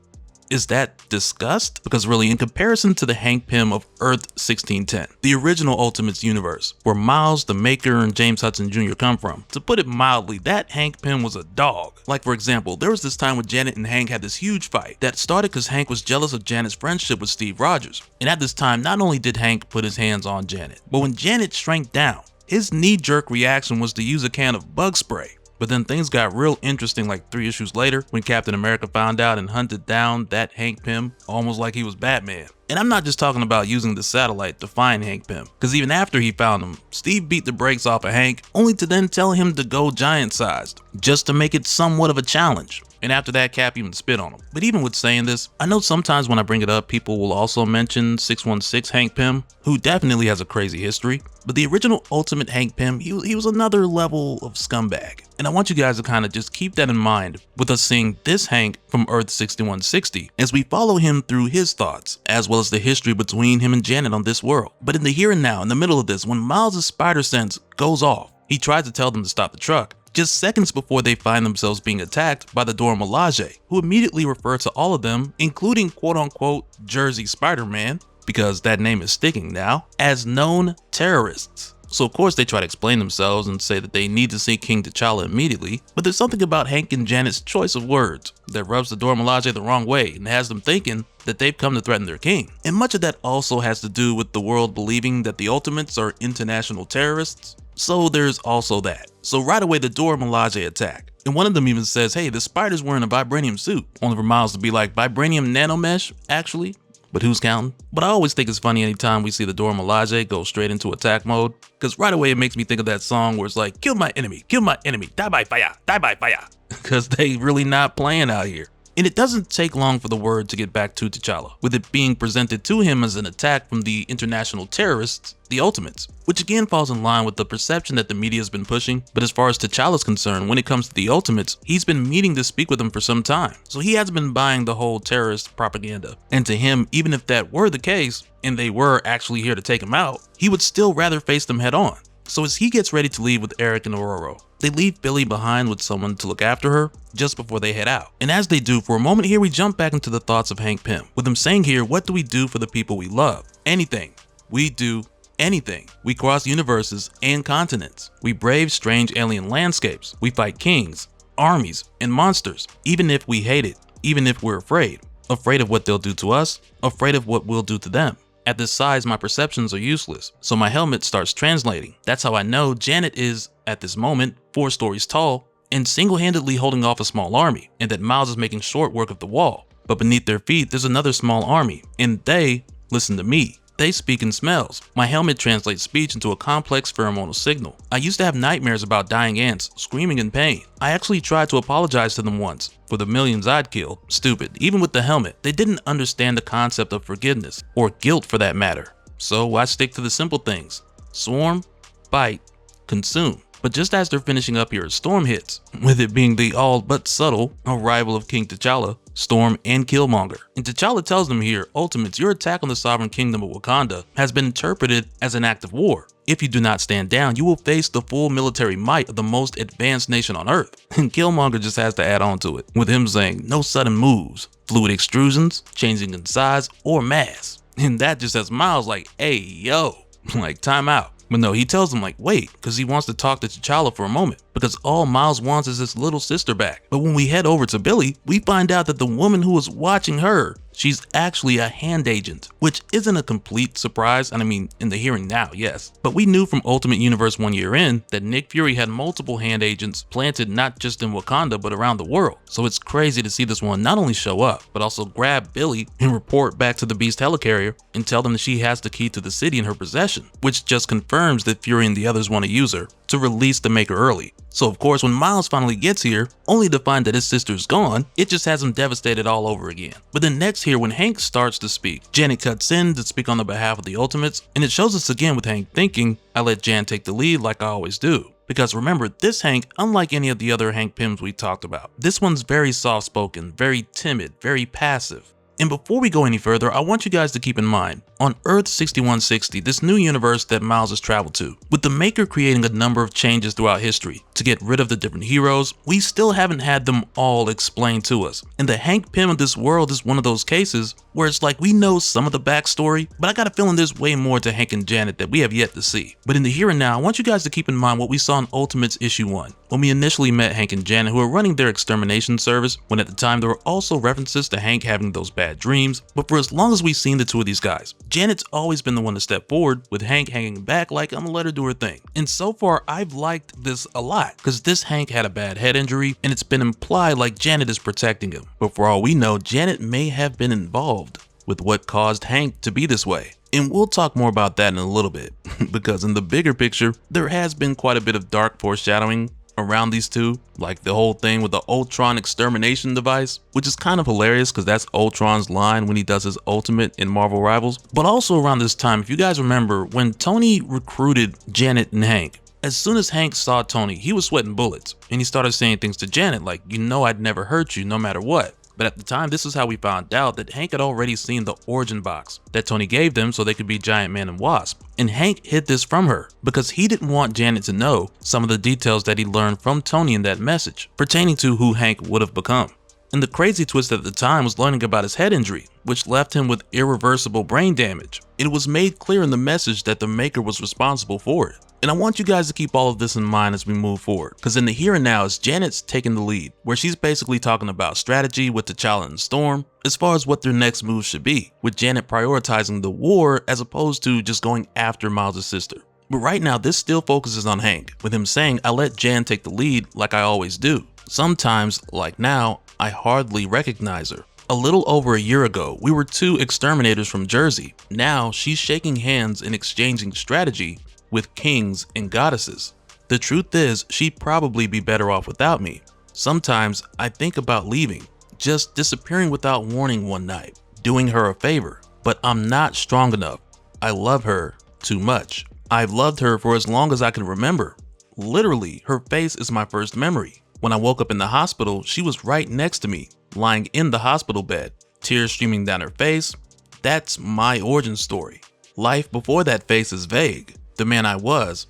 is that disgust? Because really, in comparison to the Hank Pym of Earth 1610, the original Ultimates universe, where Miles, the Maker, and James Hudson Jr. come from, to put it mildly, that Hank Pym was a dog. Like for example, there was this time when Janet and Hank had this huge fight that started because Hank was jealous of Janet's friendship with Steve Rogers. And at this time, not only did Hank put his hands on Janet, but when Janet shrank down, his knee-jerk reaction was to use a can of bug spray. But then things got real interesting like 3 issues later when Captain America found out and hunted down that Hank Pym almost like he was Batman. And I'm not just talking about using the satellite to find Hank Pym, because even after he found him, Steve beat the brakes off of Hank only to then tell him to go giant-sized, just to make it somewhat of a challenge. And after that, Cap even spit on him. But even with saying this, I know sometimes when I bring it up, people will also mention 616 Hank Pym, who definitely has a crazy history. But the original Ultimate Hank Pym, he was another level of scumbag. And I want you guys to kind of just keep that in mind with us seeing this Hank from Earth 6160 as we follow him through his thoughts, as well as the history between him and Janet on this world. But in the here and now, in the middle of this, when Miles' spider sense goes off, he tries to tell them to stop the truck, just seconds before they find themselves being attacked by the Dora Milaje, who immediately refer to all of them, including quote-unquote Jersey Spider-Man, because that name is sticking now, as known terrorists. So of course they try to explain themselves and say that they need to see King T'Challa immediately, but there's something about Hank and Janet's choice of words that rubs the Dora Milaje the wrong way and has them thinking that they've come to threaten their king. And much of that also has to do with the world believing that the Ultimates are international terrorists, so there's also that. So right away the Dora Milaje attack, and one of them even says, hey, the spider's wearing a vibranium suit, only for Miles to be like, vibranium nanomesh, actually? But who's counting? But I always think it's funny anytime we see the Dora Milaje go straight into attack mode, because right away it makes me think of that song where it's like, kill my enemy, die by fire, die by fire, because they really not playing out here. And it doesn't take long for the word to get back to T'Challa, with it being presented to him as an attack from the international terrorists, the Ultimates, which again falls in line with the perception that the media has been pushing. But as far as T'Challa's concerned, when it comes to the Ultimates, he's been meaning to speak with them for some time, so he hasn't been buying the whole terrorist propaganda. And to him, even if that were the case, and they were actually here to take him out, he would still rather face them head on. So as he gets ready to leave with Eric and Aurora, they leave Billy behind with someone to look after her just before they head out. And as they do, for a moment here we jump back into the thoughts of Hank Pym, with him saying here, what do we do for the people we love? Anything. We do anything. We cross universes and continents. We brave strange alien landscapes. We fight kings, armies, and monsters, even if we hate it, even if we're afraid. Afraid of what they'll do to us, afraid of what we'll do to them. At this size, my perceptions are useless, so my helmet starts translating. That's how I know Janet is, at this moment, 4 stories tall and single-handedly holding off a small army, and that Miles is making short work of the wall. But beneath their feet, there's another small army, and they listen to me. They speak in smells. My helmet translates speech into a complex pheromonal signal. I used to have nightmares about dying ants screaming in pain. I actually tried to apologize to them once for the millions I'd killed. Stupid. Even with the helmet, they didn't understand the concept of forgiveness, or guilt for that matter. So I stick to the simple things. Swarm, bite, consume. But just as they're finishing up here, a storm hits, with it being the all but subtle arrival of King T'Challa, Storm, and Killmonger. And T'Challa tells them here, Ultimates, your attack on the sovereign kingdom of Wakanda has been interpreted as an act of war. If you do not stand down, you will face the full military might of the most advanced nation on Earth. And Killmonger just has to add on to it, with him saying, no sudden moves, fluid extrusions, changing in size, or mass. And that just has Miles like, hey, yo, like time out. But no, he tells him like, wait, because he wants to talk to T'Challa for a moment, because all Miles wants is his little sister back. But when we head over to Billy, we find out that the woman who was watching her, she's actually a hand agent, which isn't a complete surprise, and I mean, in the here and now, yes. But we knew from Ultimate Universe 1 year in that Nick Fury had multiple hand agents planted not just in Wakanda, but around the world. So it's crazy to see this one not only show up, but also grab Billy and report back to the Beast helicarrier and tell them that she has the key to the city in her possession, which just confirms that Fury and the others want to use her to release the Maker early. So of course, when Miles finally gets here, only to find that his sister's gone, it just has him devastated all over again. But then next here, when Hank starts to speak, Janet cuts in to speak on the behalf of the Ultimates, and it shows us again with Hank thinking, I let Jan take the lead like I always do. Because remember, this Hank, unlike any of the other Hank Pyms we talked about, this one's very soft-spoken, very timid, very passive. And before we go any further, I want you guys to keep in mind, on Earth 6160, this new universe that Miles has traveled to, with the Maker creating a number of changes throughout history to get rid of the different heroes, we still haven't had them all explained to us. And the Hank Pym of this world is one of those cases where it's like we know some of the backstory, but I got a feeling there's way more to Hank and Janet that we have yet to see. But in the here and now, I want you guys to keep in mind what we saw in Ultimates issue 1, when we initially met Hank and Janet, who were running their extermination service, when at the time there were also references to Hank having those bad dreams. But for as long as we've seen the two of these guys, Janet's always been the one to step forward, with Hank hanging back like I'm gonna let her do her thing. And so far, I've liked this a lot, because this Hank had a bad head injury, and it's been implied like Janet is protecting him. But for all we know, Janet may have been involved with what caused Hank to be this way. And we'll talk more about that in a little bit, because in the bigger picture, there has been quite a bit of dark foreshadowing around these two, like the whole thing with the Ultron extermination device, which is kind of hilarious because that's Ultron's line when he does his ultimate in Marvel Rivals. But also around this time, if you guys remember, when Tony recruited Janet and Hank, as soon as Hank saw Tony, he was sweating bullets, and he started saying things to Janet like, you know I'd never hurt you no matter what. But at the time, this is how we found out that Hank had already seen the origin box that Tony gave them so they could be Giant Man and Wasp. And Hank hid this from her because he didn't want Janet to know some of the details that he learned from Tony in that message pertaining to who Hank would have become. And the crazy twist at the time was learning about his head injury, which left him with irreversible brain damage. It was made clear in the message that the Maker was responsible for it. And I want you guys to keep all of this in mind as we move forward, because in the here and now is Janet's taking the lead, where she's basically talking about strategy with T'Challa and Storm as far as what their next move should be, with Janet prioritizing the war as opposed to just going after Miles' sister. But right now this still focuses on Hank, with him saying, "I let Jan take the lead like I always do. Sometimes, like now, I hardly recognize her." A little over a year ago, we were two exterminators from Jersey. Now she's shaking hands and exchanging strategy with kings and goddesses. The truth is, she'd probably be better off without me. Sometimes I think about leaving, just disappearing without warning one night, doing her a favor, but I'm not strong enough. I love her too much. I've loved her for as long as I can remember. Literally, her face is my first memory. When I woke up in the hospital, she was right next to me, lying in the hospital bed, tears streaming down her face. That's my origin story. Life before that face is vague. The man I was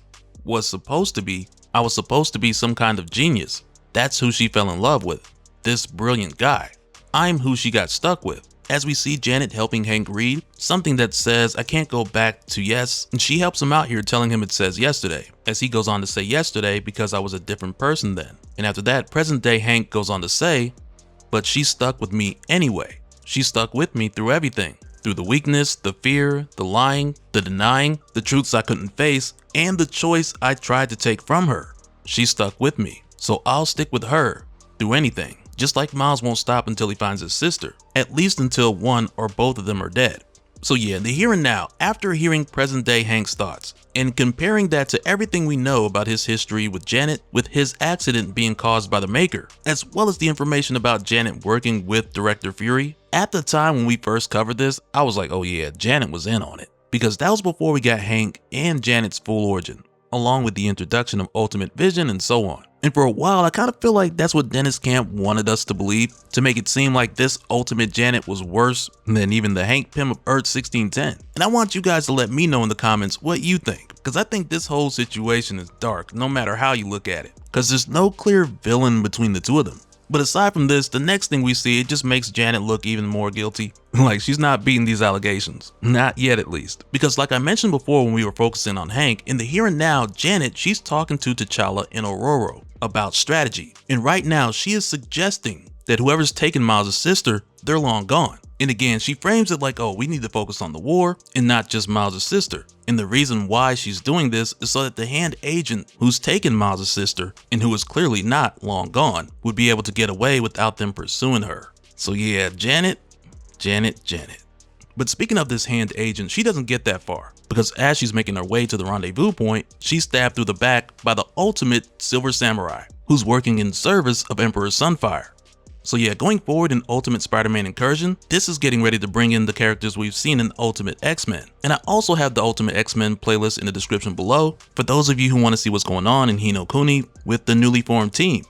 supposed to be. I was supposed to be some kind of genius. That's who she fell in love with. This brilliant guy. I'm who she got stuck with. As we see Janet helping Hank read something that says, "I can't go back to yes," and she helps him out here telling him it says yesterday, as he goes on to say yesterday because I was a different person then. And after that, present day Hank goes on to say, "But she stuck with me anyway. She stuck with me through everything. Through the weakness, the fear, the lying, the denying, the truths I couldn't face, and the choice I tried to take from her. She stuck with me, so I'll stick with her through anything." Just like Miles won't stop until he finds his sister, at least until one or both of them are dead. So yeah, the here and now, after hearing present day Hank's thoughts, and comparing that to everything we know about his history with Janet, with his accident being caused by the Maker, as well as the information about Janet working with Director Fury, at the time when we first covered this, I was like, oh yeah, Janet was in on it. Because that was before we got Hank and Janet's full origin, along with the introduction of Ultimate Vision and so on. And for a while, I kind of feel like that's what Dennis Camp wanted us to believe, to make it seem like this Ultimate Janet was worse than even the Hank Pym of Earth 1610. And I want you guys to let me know in the comments what you think, because I think this whole situation is dark no matter how you look at it, because there's no clear villain between the two of them. But aside from this, the next thing we see, it just makes Janet look even more guilty. Like she's not beating these allegations. Not yet at least. Because like I mentioned before when we were focusing on Hank, in the here and now, Janet, she's talking to T'Challa and Aurora about strategy. And right now, she is suggesting that whoever's taken Miles' sister, they're long gone. And again, she frames it like, oh, we need to focus on the war and not just Miles' sister. And the reason why she's doing this is so that the hand agent who's taken Miles' sister and who is clearly not long gone would be able to get away without them pursuing her. So yeah, Janet. But speaking of this hand agent, she doesn't get that far, because as she's making her way to the rendezvous point, she's stabbed through the back by the ultimate Silver Samurai, who's working in service of Emperor Sunfire. So yeah, going forward in Ultimate Spider-Man Incursion, this is getting ready to bring in the characters we've seen in Ultimate X-Men. And I also have the Ultimate X-Men playlist in the description below for those of you who want to see what's going on in Hino Kuni with the newly formed team.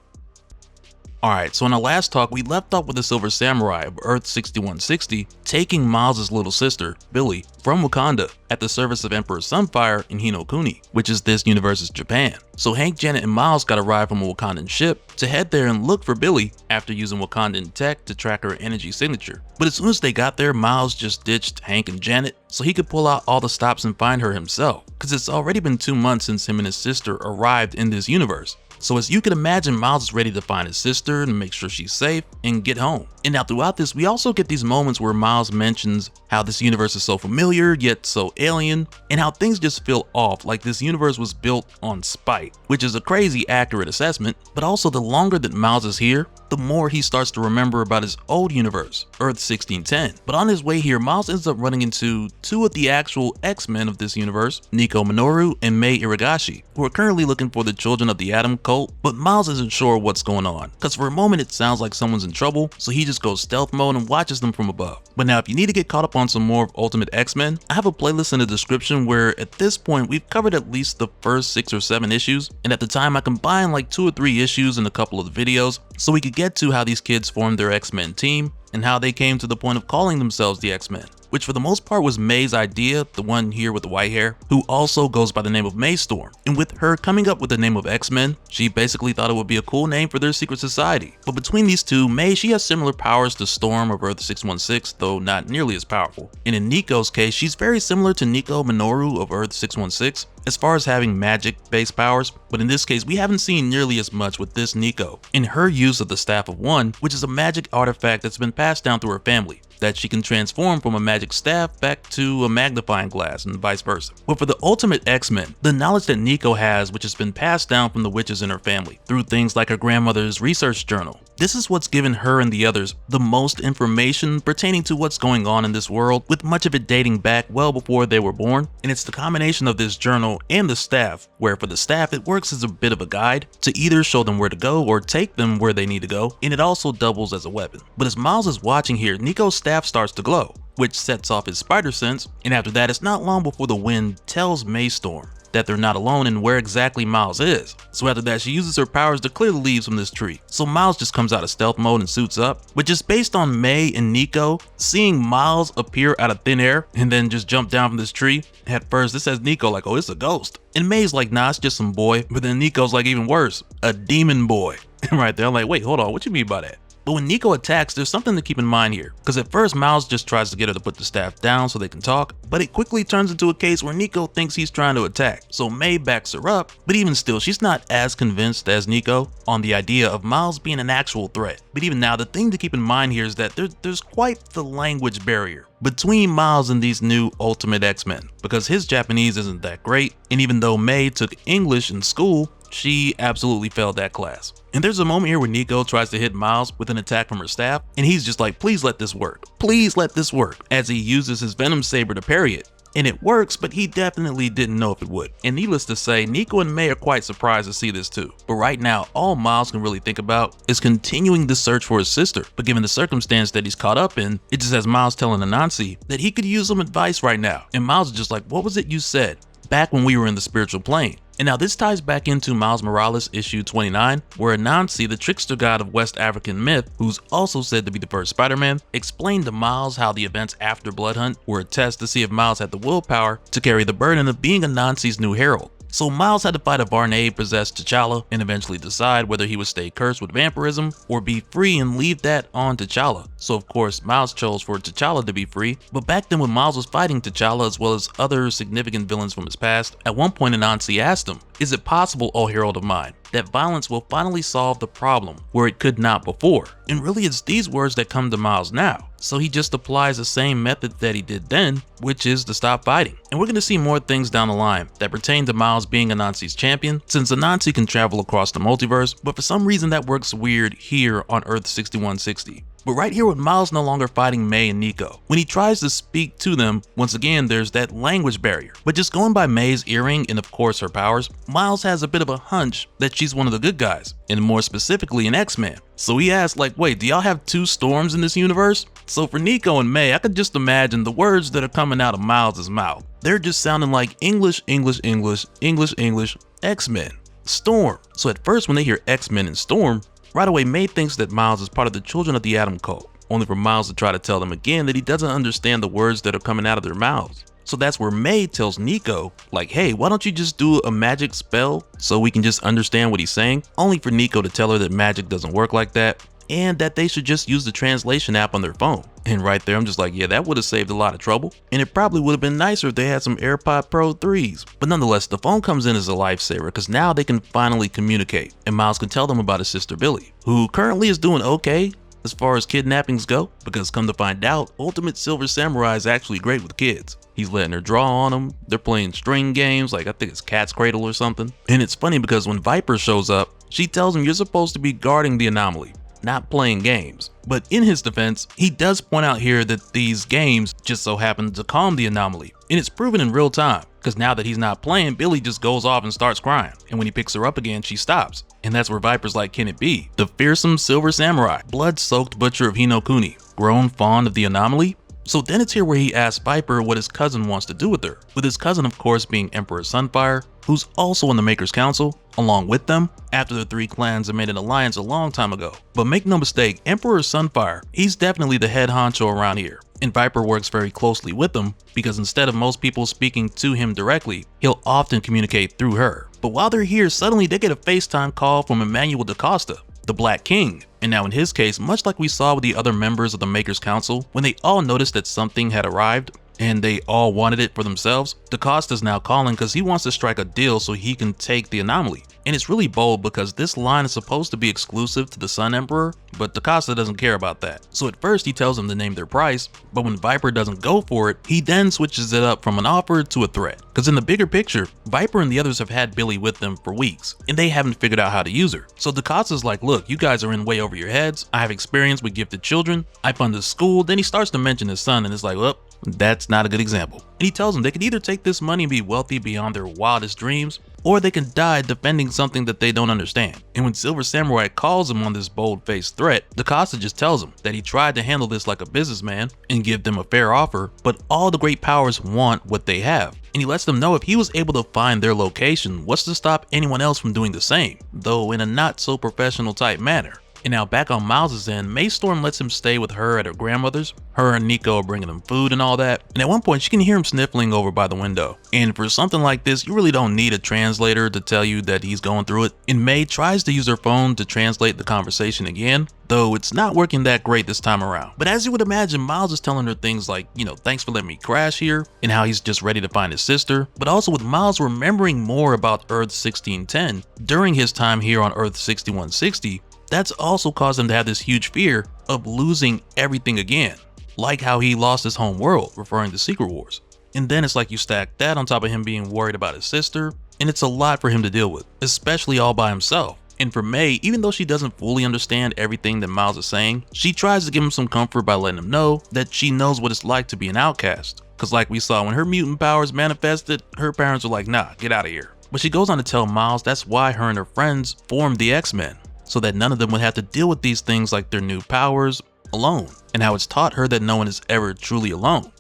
Alright, so in our last talk, we left off with the Silver Samurai of Earth 6160 taking Miles' little sister, Billy, from Wakanda at the service of Emperor Sunfire in Hino Kuni, which is this universe's Japan. So Hank, Janet, and Miles got a ride from a Wakandan ship to head there and look for Billy after using Wakandan tech to track her energy signature. But as soon as they got there, Miles just ditched Hank and Janet so he could pull out all the stops and find her himself, because it's already been 2 months since him and his sister arrived in this universe. So as you can imagine, Miles is ready to find his sister and make sure she's safe and get home. And now throughout this, we also get these moments where Miles mentions how this universe is so familiar yet so alien, and how things just feel off, like this universe was built on spite, which is a crazy accurate assessment. But also, the longer that Miles is here, the more he starts to remember about his old universe, Earth 1610. But on his way here, Miles ends up running into 2 of the actual X-Men of this universe, Nico Minoru and Mei Iragashi, who are currently looking for the Children of the Atom cult, but Miles isn't sure what's going on, because for a moment it sounds like someone's in trouble, so he just goes stealth mode and watches them from above. But now if you need to get caught up on some more of Ultimate X-Men, I have a playlist in the description where at this point we've covered at least the first 6 or 7 issues, and at the time I combined like 2 or 3 issues in a couple of the videos so we could get to how these kids formed their X-Men team and how they came to the point of calling themselves the X-Men, which for the most part was May's idea, the one here with the white hair, who also goes by the name of May Storm. And with her coming up with the name of X-Men, she basically thought it would be a cool name for their secret society. But between these two, May, she has similar powers to Storm of Earth 616, though not nearly as powerful. And in Nico's case, she's very similar to Nico Minoru of Earth 616 as far as having magic-based powers, but in this case, we haven't seen nearly as much with this Nico in her use of the Staff of One, which is a magic artifact that's been passed down through her family, that she can transform from a magic staff back to a magnifying glass and vice versa. But for the ultimate X-Men, the knowledge that Nico has, which has been passed down from the witches in her family through things like her grandmother's research journal, this is what's given her and the others the most information pertaining to what's going on in this world, with much of it dating back well before they were born. And it's the combination of this journal and the staff, where for the staff it works as a bit of a guide to either show them where to go or take them where they need to go, and it also doubles as a weapon. But as Miles is watching here, Nico's staff starts to glow, which sets off his spider sense, and after that it's not long before the wind tells May Storm that they're not alone and where exactly Miles is. So after that, she uses her powers to clear the leaves from this tree. So Miles just comes out of stealth mode and suits up. But just based on May and Nico, seeing Miles appear out of thin air and then just jump down from this tree, at first this has Nico like, oh, it's a ghost. And May's like, nah, it's just some boy. But then Nico's like, even worse, a demon boy. And right there, I'm like, wait, hold on, what you mean by that? But when Nico attacks, there's something to keep in mind here, because at first Miles just tries to get her to put the staff down so they can talk, but it quickly turns into a case where Nico thinks he's trying to attack, so May backs her up, but even still, she's not as convinced as Nico on the idea of Miles being an actual threat. But even now, the thing to keep in mind here is that there's quite the language barrier between Miles and these new Ultimate X-Men, because his Japanese isn't that great, and even though May took English in school, she absolutely failed that class. And there's a moment here where Nico tries to hit Miles with an attack from her staff, and he's just like, please let this work. Please let this work, as he uses his Venom saber to parry it. And it works, but he definitely didn't know if it would. And needless to say, Nico and May are quite surprised to see this too. But right now, all Miles can really think about is continuing the search for his sister. But given the circumstance that he's caught up in, it just has Miles telling Anansi that he could use some advice right now. And Miles is just like, what was it you said back when we were in the spiritual plane? And now this ties back into Miles Morales issue 29, where Anansi, the trickster god of West African myth, who's also said to be the first Spider-Man, explained to Miles how the events after Blood Hunt were a test to see if Miles had the willpower to carry the burden of being Anansi's new herald. So Miles had to fight a Varnade-possessed T'Challa and eventually decide whether he would stay cursed with vampirism or be free and leave that on T'Challa. So of course, Miles chose for T'Challa to be free, but back then when Miles was fighting T'Challa as well as other significant villains from his past, at one point Anansi asked him, is it possible, O Herald of Mine, that violence will finally solve the problem where it could not before? And really it's these words that come to Miles now. So he just applies the same method that he did then, which is to stop fighting. And we're going to see more things down the line that pertain to Miles being Anansi's champion, since Anansi can travel across the multiverse, but for some reason that works weird here on Earth 6160. But right here with Miles no longer fighting May and Nico, when he tries to speak to them, once again there's that language barrier. But just going by May's earring and of course her powers, Miles has a bit of a hunch that she's one of the good guys, and more specifically an X-Man. So he asks like, wait, do y'all have two Storms in this universe? So for Nico and May, I could just imagine the words that are coming out of Miles' mouth. They're just sounding like English, English, English, English, English, X-Men, Storm. So at first when they hear X-Men and Storm, right away May thinks that Miles is part of the Children of the Atom cult, only for Miles to try to tell them again that he doesn't understand the words that are coming out of their mouths. So that's where May tells Nico, like, hey, why don't you just do a magic spell so we can just understand what he's saying? Only for Nico to tell her that magic doesn't work like that, and that they should just use the translation app on their phone. And right there, I'm just like, yeah, that would have saved a lot of trouble. And it probably would have been nicer if they had some AirPod Pro 3s. But nonetheless, the phone comes in as a lifesaver because now they can finally communicate. And Miles can tell them about his sister Billy, who currently is doing okay as far as kidnappings go, because come to find out, Ultimate Silver Samurai is actually great with kids. He's letting her draw on them, they're playing string games like I think it's Cat's Cradle or something. And it's funny because when Viper shows up, she tells him you're supposed to be guarding the anomaly, not playing games. But in his defense, he does point out here that these games just so happen to calm the anomaly. And it's proven in real time, because now that he's not playing, Billy just goes off and starts crying. And when he picks her up again, she stops. And that's where Viper's like, can it be? The fearsome Silver Samurai, blood-soaked butcher of Hinokuni, grown fond of the anomaly? So then it's here where he asks Viper what his cousin wants to do with her, with his cousin of course being Emperor Sunfire, who's also in the Maker's Council, along with them, after the three clans had made an alliance a long time ago. But make no mistake, Emperor Sunfire, he's definitely the head honcho around here, and Viper works very closely with him because instead of most people speaking to him directly, he'll often communicate through her. But while they're here, suddenly they get a FaceTime call from Emmanuel DaCosta, the Black King. And now in his case, much like we saw with the other members of the Maker's Council, when they all noticed that something had arrived, and they all wanted it for themselves, DaCosta's now calling because he wants to strike a deal so he can take the anomaly. And it's really bold because this line is supposed to be exclusive to the Sun Emperor, but DaCosta doesn't care about that. So at first he tells them to name their price, but when Viper doesn't go for it, he then switches it up from an offer to a threat. Because in the bigger picture, Viper and the others have had Billy with them for weeks, and they haven't figured out how to use her. So DaCosta's like, look, you guys are in way over your heads. I have experience with gifted children. I fund this school. Then he starts to mention his son, and it's like, well, that's not a good example. And he tells them they could either take this money and be wealthy beyond their wildest dreams, or they can die defending something that they don't understand. And when Silver Samurai calls him on this bold-faced threat, DaCosta just tells him that he tried to handle this like a businessman and give them a fair offer, but all the great powers want what they have. And he lets them know if he was able to find their location, what's to stop anyone else from doing the same, though in a not so professional type manner. And now back on Miles' end, Maystorm lets him stay with her at her grandmother's. Her and Nico are bringing him food and all that. And at one point she can hear him sniffling over by the window. And for something like this, you really don't need a translator to tell you that he's going through it. And May tries to use her phone to translate the conversation again, though it's not working that great this time around. But as you would imagine, Miles is telling her things like, you know, thanks for letting me crash here, and how he's just ready to find his sister. But also with Miles remembering more about Earth 1610 during his time here on Earth 6160, that's also caused him to have this huge fear of losing everything again, like how he lost his home world, referring to Secret Wars. And then it's like you stack that on top of him being worried about his sister, and it's a lot for him to deal with, especially all by himself. And for May, even though she doesn't fully understand everything that Miles is saying, she tries to give him some comfort by letting him know that she knows what it's like to be an outcast. Cause like we saw when her mutant powers manifested, her parents were like, nah, get out of here. But she goes on to tell Miles that's why her and her friends formed the X-Men, so that none of them would have to deal with these things like their new powers alone, and how it's taught her that no one is ever truly alone.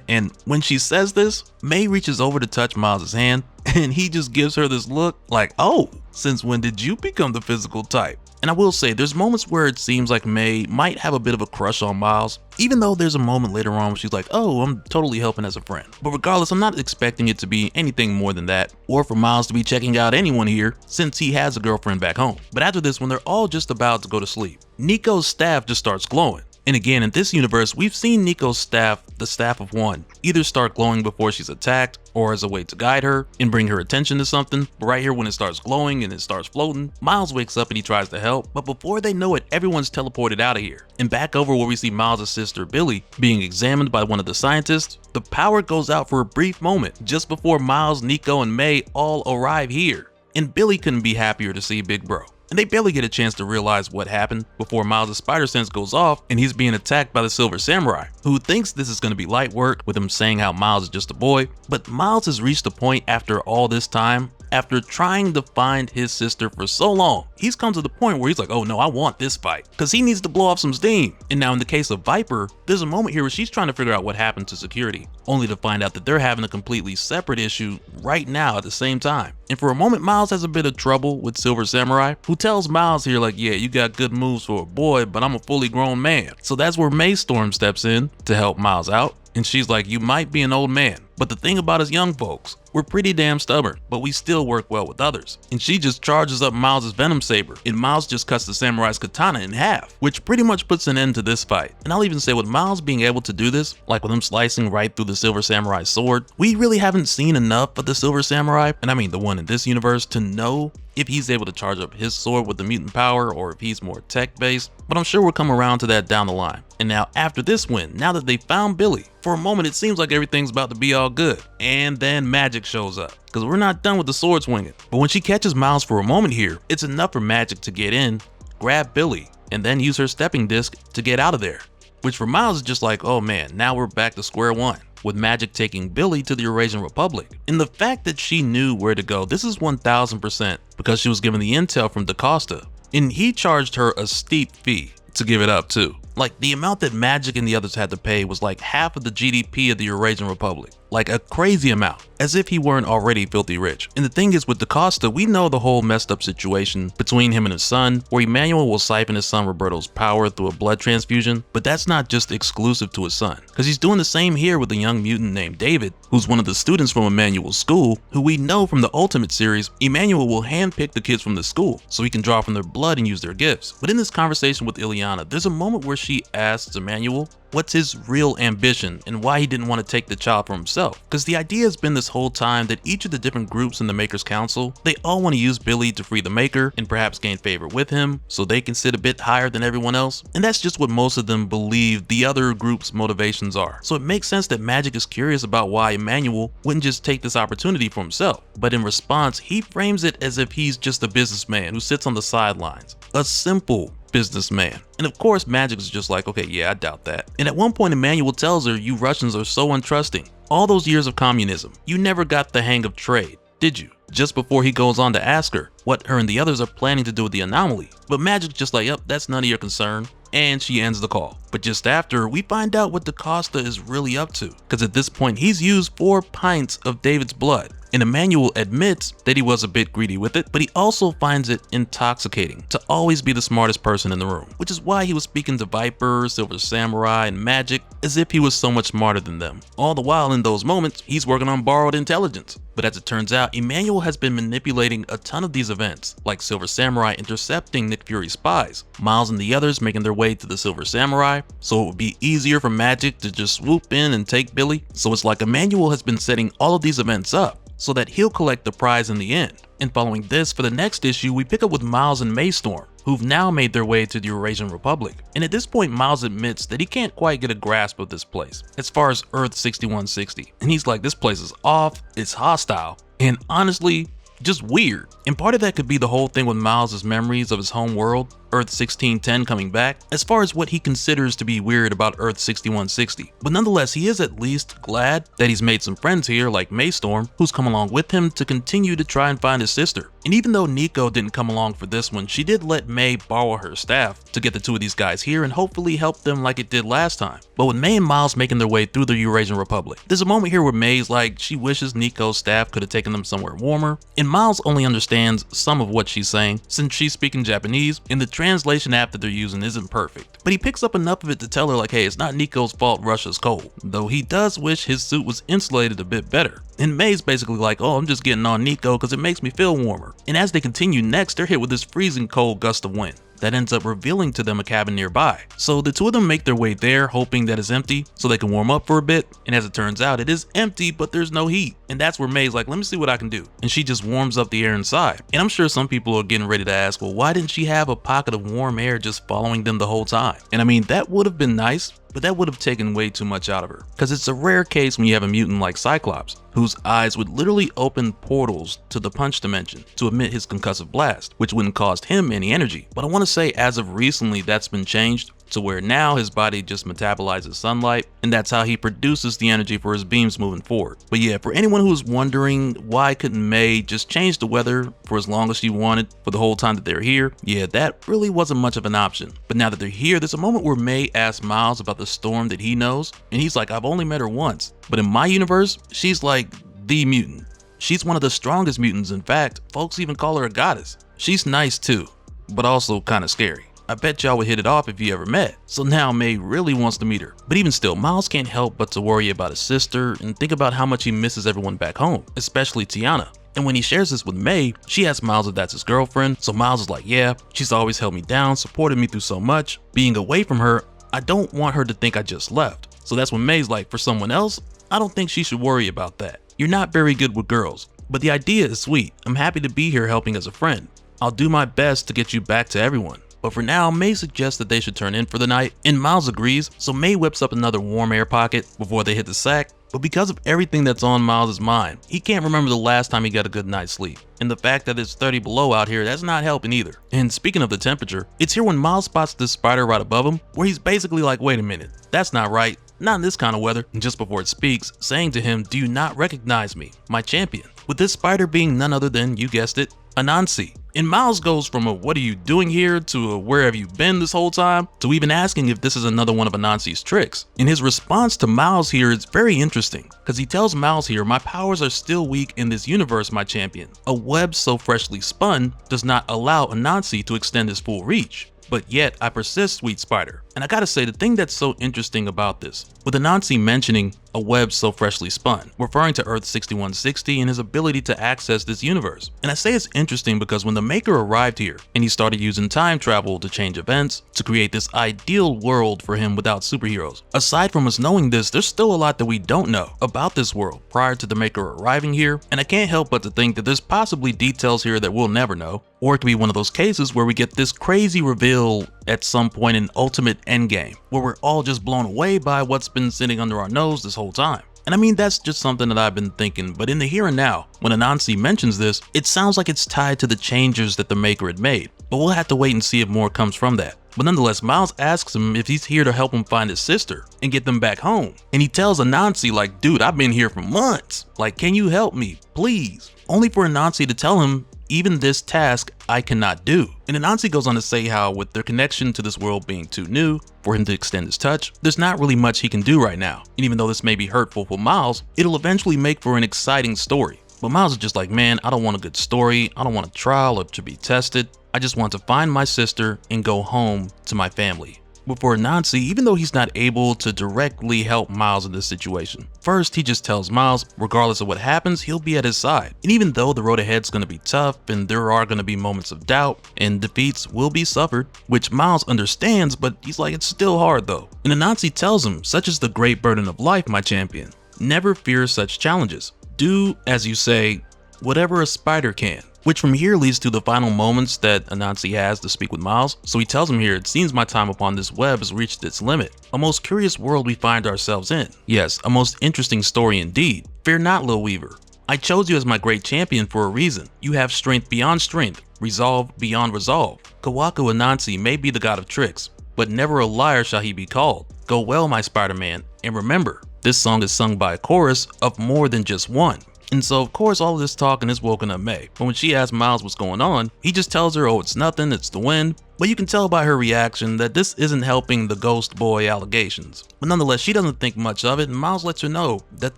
And when she says this, May reaches over to touch Miles' hand, and he just gives her this look like, oh, since when did you become the physical type? And I will say, there's moments where it seems like May might have a bit of a crush on Miles, even though there's a moment later on where she's like, oh, I'm totally helping as a friend. But regardless, I'm not expecting it to be anything more than that, or for Miles to be checking out anyone here, since he has a girlfriend back home. But after this, when they're all just about to go to sleep, Nico's staff just starts glowing. And again, in this universe, we've seen Nico's staff, the Staff of One, either start glowing before she's attacked or as a way to guide her and bring her attention to something. But right here, when it starts glowing and it starts floating, Miles wakes up and he tries to help, but before they know it, everyone's teleported out of here. And back over where we see Miles' sister Billy being examined by one of the scientists, the power goes out for a brief moment just before Miles, Nico, and May all arrive here. And Billy couldn't be happier to see Big Bro. And they barely get a chance to realize what happened before Miles' spider sense goes off and he's being attacked by the Silver Samurai, who thinks this is going to be light work with him saying how Miles is just a boy. But Miles has reached a point after all this time, after trying to find his sister for so long, he's come to the point where he's like, oh no, I want this fight, because he needs to blow off some steam. And now in the case of Viper, there's a moment here where she's trying to figure out what happened to security, only to find out that they're having a completely separate issue right now at the same time. And for a moment, Miles has a bit of trouble with Silver Samurai, who tells Miles here like, yeah, you got good moves for a boy, but I'm a fully grown man. So that's where Maystorm steps in to help Miles out. And she's like, you might be an old man, but the thing about us young folks, we're pretty damn stubborn, but we still work well with others. And she just charges up Miles' Venom Saber, and Miles just cuts the samurai's katana in half, which pretty much puts an end to this fight. And I'll even say with Miles being able to do this, like with him slicing right through the Silver Samurai's sword, we really haven't seen enough of the Silver Samurai, and I mean the one in this universe, to know if he's able to charge up his sword with the mutant power or if he's more tech-based, but I'm sure we'll come around to that down the line. And now after this win, now that they found Billy, for a moment it seems like everything's about to be all good. And then Magic shows up, because we're not done with the sword swinging. But when she catches Miles for a moment here, it's enough for Magic to get in, grab Billy, and then use her stepping disc to get out of there. Which for Miles is just like, oh man, now we're back to square one, with Magic taking Billy to the Eurasian Republic. And the fact that she knew where to go, this is 1000% because she was given the intel from DaCosta, and he charged her a steep fee to give it up too. Like, the amount that Magic and the others had to pay was like half of the GDP of the Eurasian Republic. Like a crazy amount, as if he weren't already filthy rich. And the thing is, with DaCosta, we know the whole messed up situation between him and his son, where Emmanuel will siphon his son Roberto's power through a blood transfusion, but that's not just exclusive to his son, because he's doing the same here with a young mutant named David, who's one of the students from Emmanuel's school, who we know from the Ultimate series, Emmanuel will handpick the kids from the school, so he can draw from their blood and use their gifts. But in this conversation with Ileana, there's a moment where she asks Emmanuel what's his real ambition and why he didn't want to take the child for himself. Because the idea has been this whole time that each of the different groups in the Maker's Council, they all want to use Billy to free the Maker and perhaps gain favor with him so they can sit a bit higher than everyone else. And that's just what most of them believe the other group's motivations are. So it makes sense that Magic is curious about why Emmanuel wouldn't just take this opportunity for himself. But in response, he frames it as if he's just a businessman who sits on the sidelines. A simple businessman. And of course, Magic is just like, okay, yeah, I doubt that. And at one point, Emmanuel tells her, you Russians are so untrusting. All those years of communism, you never got the hang of trade, did you? Just before he goes on to ask her what her and the others are planning to do with the anomaly. But Magic's just like, yep, that's none of your concern. And she ends the call. But just after, we find out what DaCosta is really up to. Because at this point, he's used 4 pints of David's blood. And Emmanuel admits that he was a bit greedy with it, but he also finds it intoxicating to always be the smartest person in the room, which is why he was speaking to Viper, Silver Samurai, and Magic as if he was so much smarter than them. All the while in those moments, he's working on borrowed intelligence. But as it turns out, Emmanuel has been manipulating a ton of these events, like Silver Samurai intercepting Nick Fury's spies, Miles and the others making their way to the Silver Samurai, so it would be easier for Magic to just swoop in and take Billy. So it's like Emmanuel has been setting all of these events up so that he'll collect the prize in the end. And following this, for the next issue, we pick up with Miles and Maystorm, who've now made their way to the Eurasian Republic. And at this point, Miles admits that he can't quite get a grasp of this place, as far as Earth 6160. And he's like, this place is off, it's hostile, and honestly, just weird. And part of that could be the whole thing with Miles' memories of his home world, Earth 1610 coming back, as far as what he considers to be weird about Earth 6160. But nonetheless, he is at least glad that he's made some friends here like Maystorm, who's come along with him to continue to try and find his sister. And even though Nico didn't come along for this one, she did let May borrow her staff to get the two of these guys here and hopefully help them like it did last time. But with May and Miles making their way through the Eurasian Republic, there's a moment here where May's like she wishes Nico's staff could have taken them somewhere warmer, and Miles only understands some of what she's saying since she's speaking Japanese and the translation app that they're using isn't perfect. But he picks up enough of it to tell her like, hey, it's not Nico's fault Russia's cold, though he does wish his suit was insulated a bit better. And May's basically like, oh, I'm just getting on Nico because it makes me feel warmer. And as they continue next, they're hit with this freezing cold gust of wind that ends up revealing to them a cabin nearby. So the two of them make their way there, hoping that it's empty so they can warm up for a bit. And as it turns out, it is empty, but there's no heat. And that's where May's like, let me see what I can do. And she just warms up the air inside. And I'm sure some people are getting ready to ask, well, why didn't she have a pocket of warm air just following them the whole time? And I mean, that would have been nice, but that would have taken way too much out of her. Because it's a rare case when you have a mutant like Cyclops, whose eyes would literally open portals to the punch dimension to emit his concussive blast, which wouldn't cost him any energy. But I want to say as of recently that's been changed to where now his body just metabolizes sunlight, and that's how he produces the energy for his beams moving forward. But yeah, for anyone who's wondering why couldn't May just change the weather for as long as she wanted for the whole time that they're here, yeah, that really wasn't much of an option. But now that they're here, there's a moment where May asks Miles about the Storm that he knows, and he's like, I've only met her once, but in my universe, she's like the mutant. She's one of the strongest mutants. In fact, folks even call her a goddess. She's nice too, but also kind of scary. I bet y'all would hit it off if you ever met. So now May really wants to meet her. But even still, Miles can't help but to worry about his sister and think about how much he misses everyone back home, especially Tiana. And when he shares this with May, she asks Miles if that's his girlfriend. So Miles is like, yeah, she's always held me down, supported me through so much. Being away from her, I don't want her to think I just left. So that's when May's like, for someone else, I don't think she should worry about that. You're not very good with girls, but the idea is sweet. I'm happy to be here helping as a friend. I'll do my best to get you back to everyone. But for now, May suggests that they should turn in for the night, and Miles agrees, so May whips up another warm air pocket before they hit the sack. But because of everything that's on Miles' mind, he can't remember the last time he got a good night's sleep. And the fact that it's 30 below out here, that's not helping either. And speaking of the temperature, it's here when Miles spots this spider right above him, where he's basically like, wait a minute, that's not right. Not in this kind of weather. And just before it speaks, saying to him, do you not recognize me, my champion? With this spider being none other than, you guessed it, Anansi. And Miles goes from a "what are you doing here" to a "where have you been this whole time" to even asking if this is another one of Anansi's tricks. And his response to Miles here is very interesting, because he tells Miles here, "My powers are still weak in this universe, my champion. A web so freshly spun does not allow Anansi to extend his full reach. But yet I persist, sweet spider." And I gotta say, the thing that's so interesting about this, with Anansi mentioning a web so freshly spun, referring to Earth 6160 and his ability to access this universe. And I say it's interesting because when the Maker arrived here and he started using time travel to change events, to create this ideal world for him without superheroes, aside from us knowing this, there's still a lot that we don't know about this world prior to the Maker arriving here. And I can't help but to think that there's possibly details here that we'll never know, or it could be one of those cases where we get this crazy reveal at some point in Ultimate Endgame, where we're all just blown away by what's been sitting under our nose this whole time. And I mean, that's just something that I've been thinking, but in the here and now, when Anansi mentions this, it sounds like it's tied to the changes that the Maker had made, but we'll have to wait and see if more comes from that. But nonetheless, Miles asks him if he's here to help him find his sister and get them back home. And he tells Anansi like, "Dude, I've been here for months. Like, can you help me, please?" Only for Anansi to tell him, "Even this task I cannot do." And Anansi goes on to say how with their connection to this world being too new for him to extend his touch, there's not really much he can do right now. And even though this may be hurtful for Miles, it'll eventually make for an exciting story. But Miles is just like, "Man, I don't want a good story. I don't want a trial or to be tested. I just want to find my sister and go home to my family." But for Anansi, even though he's not able to directly help Miles in this situation, first he just tells Miles, regardless of what happens, he'll be at his side. And even though the road ahead's gonna be tough and there are gonna be moments of doubt and defeats will be suffered, which Miles understands, but he's like, it's still hard though. And Anansi tells him, "Such is the great burden of life, my champion. Never fear such challenges. Do, as you say, whatever a spider can." Which from here leads to the final moments that Anansi has to speak with Miles. So he tells him here, "It seems my time upon this web has reached its limit. A most curious world we find ourselves in. Yes, a most interesting story indeed. Fear not, Lil Weaver. I chose you as my great champion for a reason. You have strength beyond strength, resolve beyond resolve. Kawaku Anansi may be the god of tricks, but never a liar shall he be called. Go well, my Spider-Man, and remember, this song is sung by a chorus of more than just one." And so of course all of this talking is woken up May, but when she asks Miles what's going on, he just tells her, "Oh, it's nothing, it's the wind." But you can tell by her reaction that this isn't helping the ghost boy allegations. But nonetheless, she doesn't think much of it, and Miles lets her know that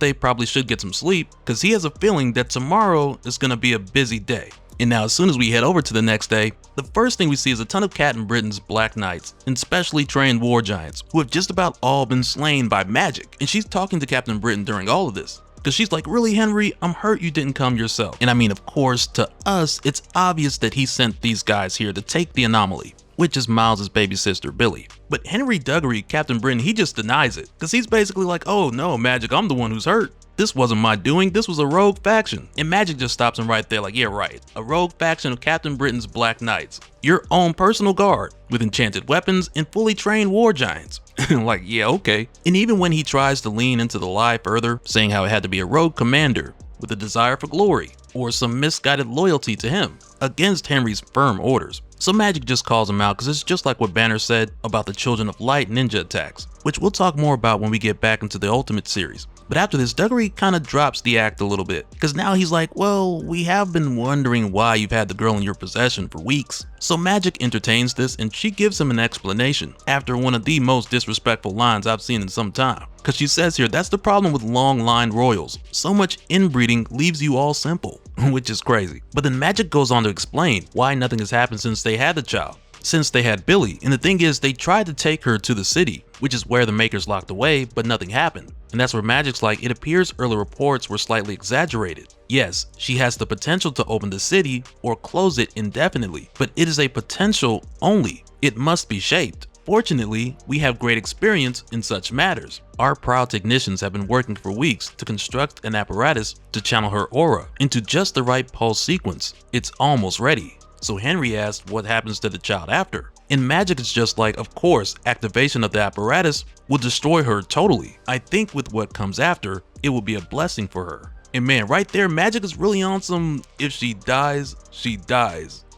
they probably should get some sleep, because he has a feeling that tomorrow is gonna be a busy day. And now as soon as we head over to the next day, the first thing we see is a ton of Captain Britain's Black Knights and specially trained war giants who have just about all been slain by magic. And she's talking to Captain Britain during all of this, because she's like, "Really, Henry? I'm hurt you didn't come yourself." And I mean, of course, to us, it's obvious that he sent these guys here to take the anomaly, which is Miles' baby sister, Billy. But Henry Duggery, Captain Britain, he just denies it, because he's basically like, "Oh no, Magic, I'm the one who's hurt. This wasn't my doing, this was a rogue faction." And Magic just stops him right there like, "Yeah, right. A rogue faction of Captain Britain's Black Knights. Your own personal guard, with enchanted weapons and fully trained war giants." Like, yeah, okay. And even when he tries to lean into the lie further, saying how it had to be a rogue commander with a desire for glory, or some misguided loyalty to him, against Henry's firm orders. So Magic just calls him out because it's just like what Banner said about the Children of Light ninja attacks, which we'll talk more about when we get back into the Ultimate series. But after this, Duggery kind of drops the act a little bit, because now he's like, "Well, we have been wondering why you've had the girl in your possession for weeks." So Magic entertains this and she gives him an explanation after one of the most disrespectful lines I've seen in some time. Because she says here, "That's the problem with long-line royals. So much inbreeding leaves you all simple," which is crazy. But then Magic goes on to explain why nothing has happened since they had the child. Since they had Billy, and the thing is, they tried to take her to the city, which is where the Maker's locked away, but nothing happened. And that's where Magic's like, "It appears early reports were slightly exaggerated. Yes, she has the potential to open the city or close it indefinitely, but it is a potential only. It must be shaped. Fortunately, we have great experience in such matters. Our proud technicians have been working for weeks to construct an apparatus to channel her aura into just the right pulse sequence. It's almost ready." So Henry asked what happens to the child after. And Magic is just like, of course, activation of the apparatus will destroy her totally. I think with what comes after, it will be a blessing for her. And man, right there, Magic is really on some "if she dies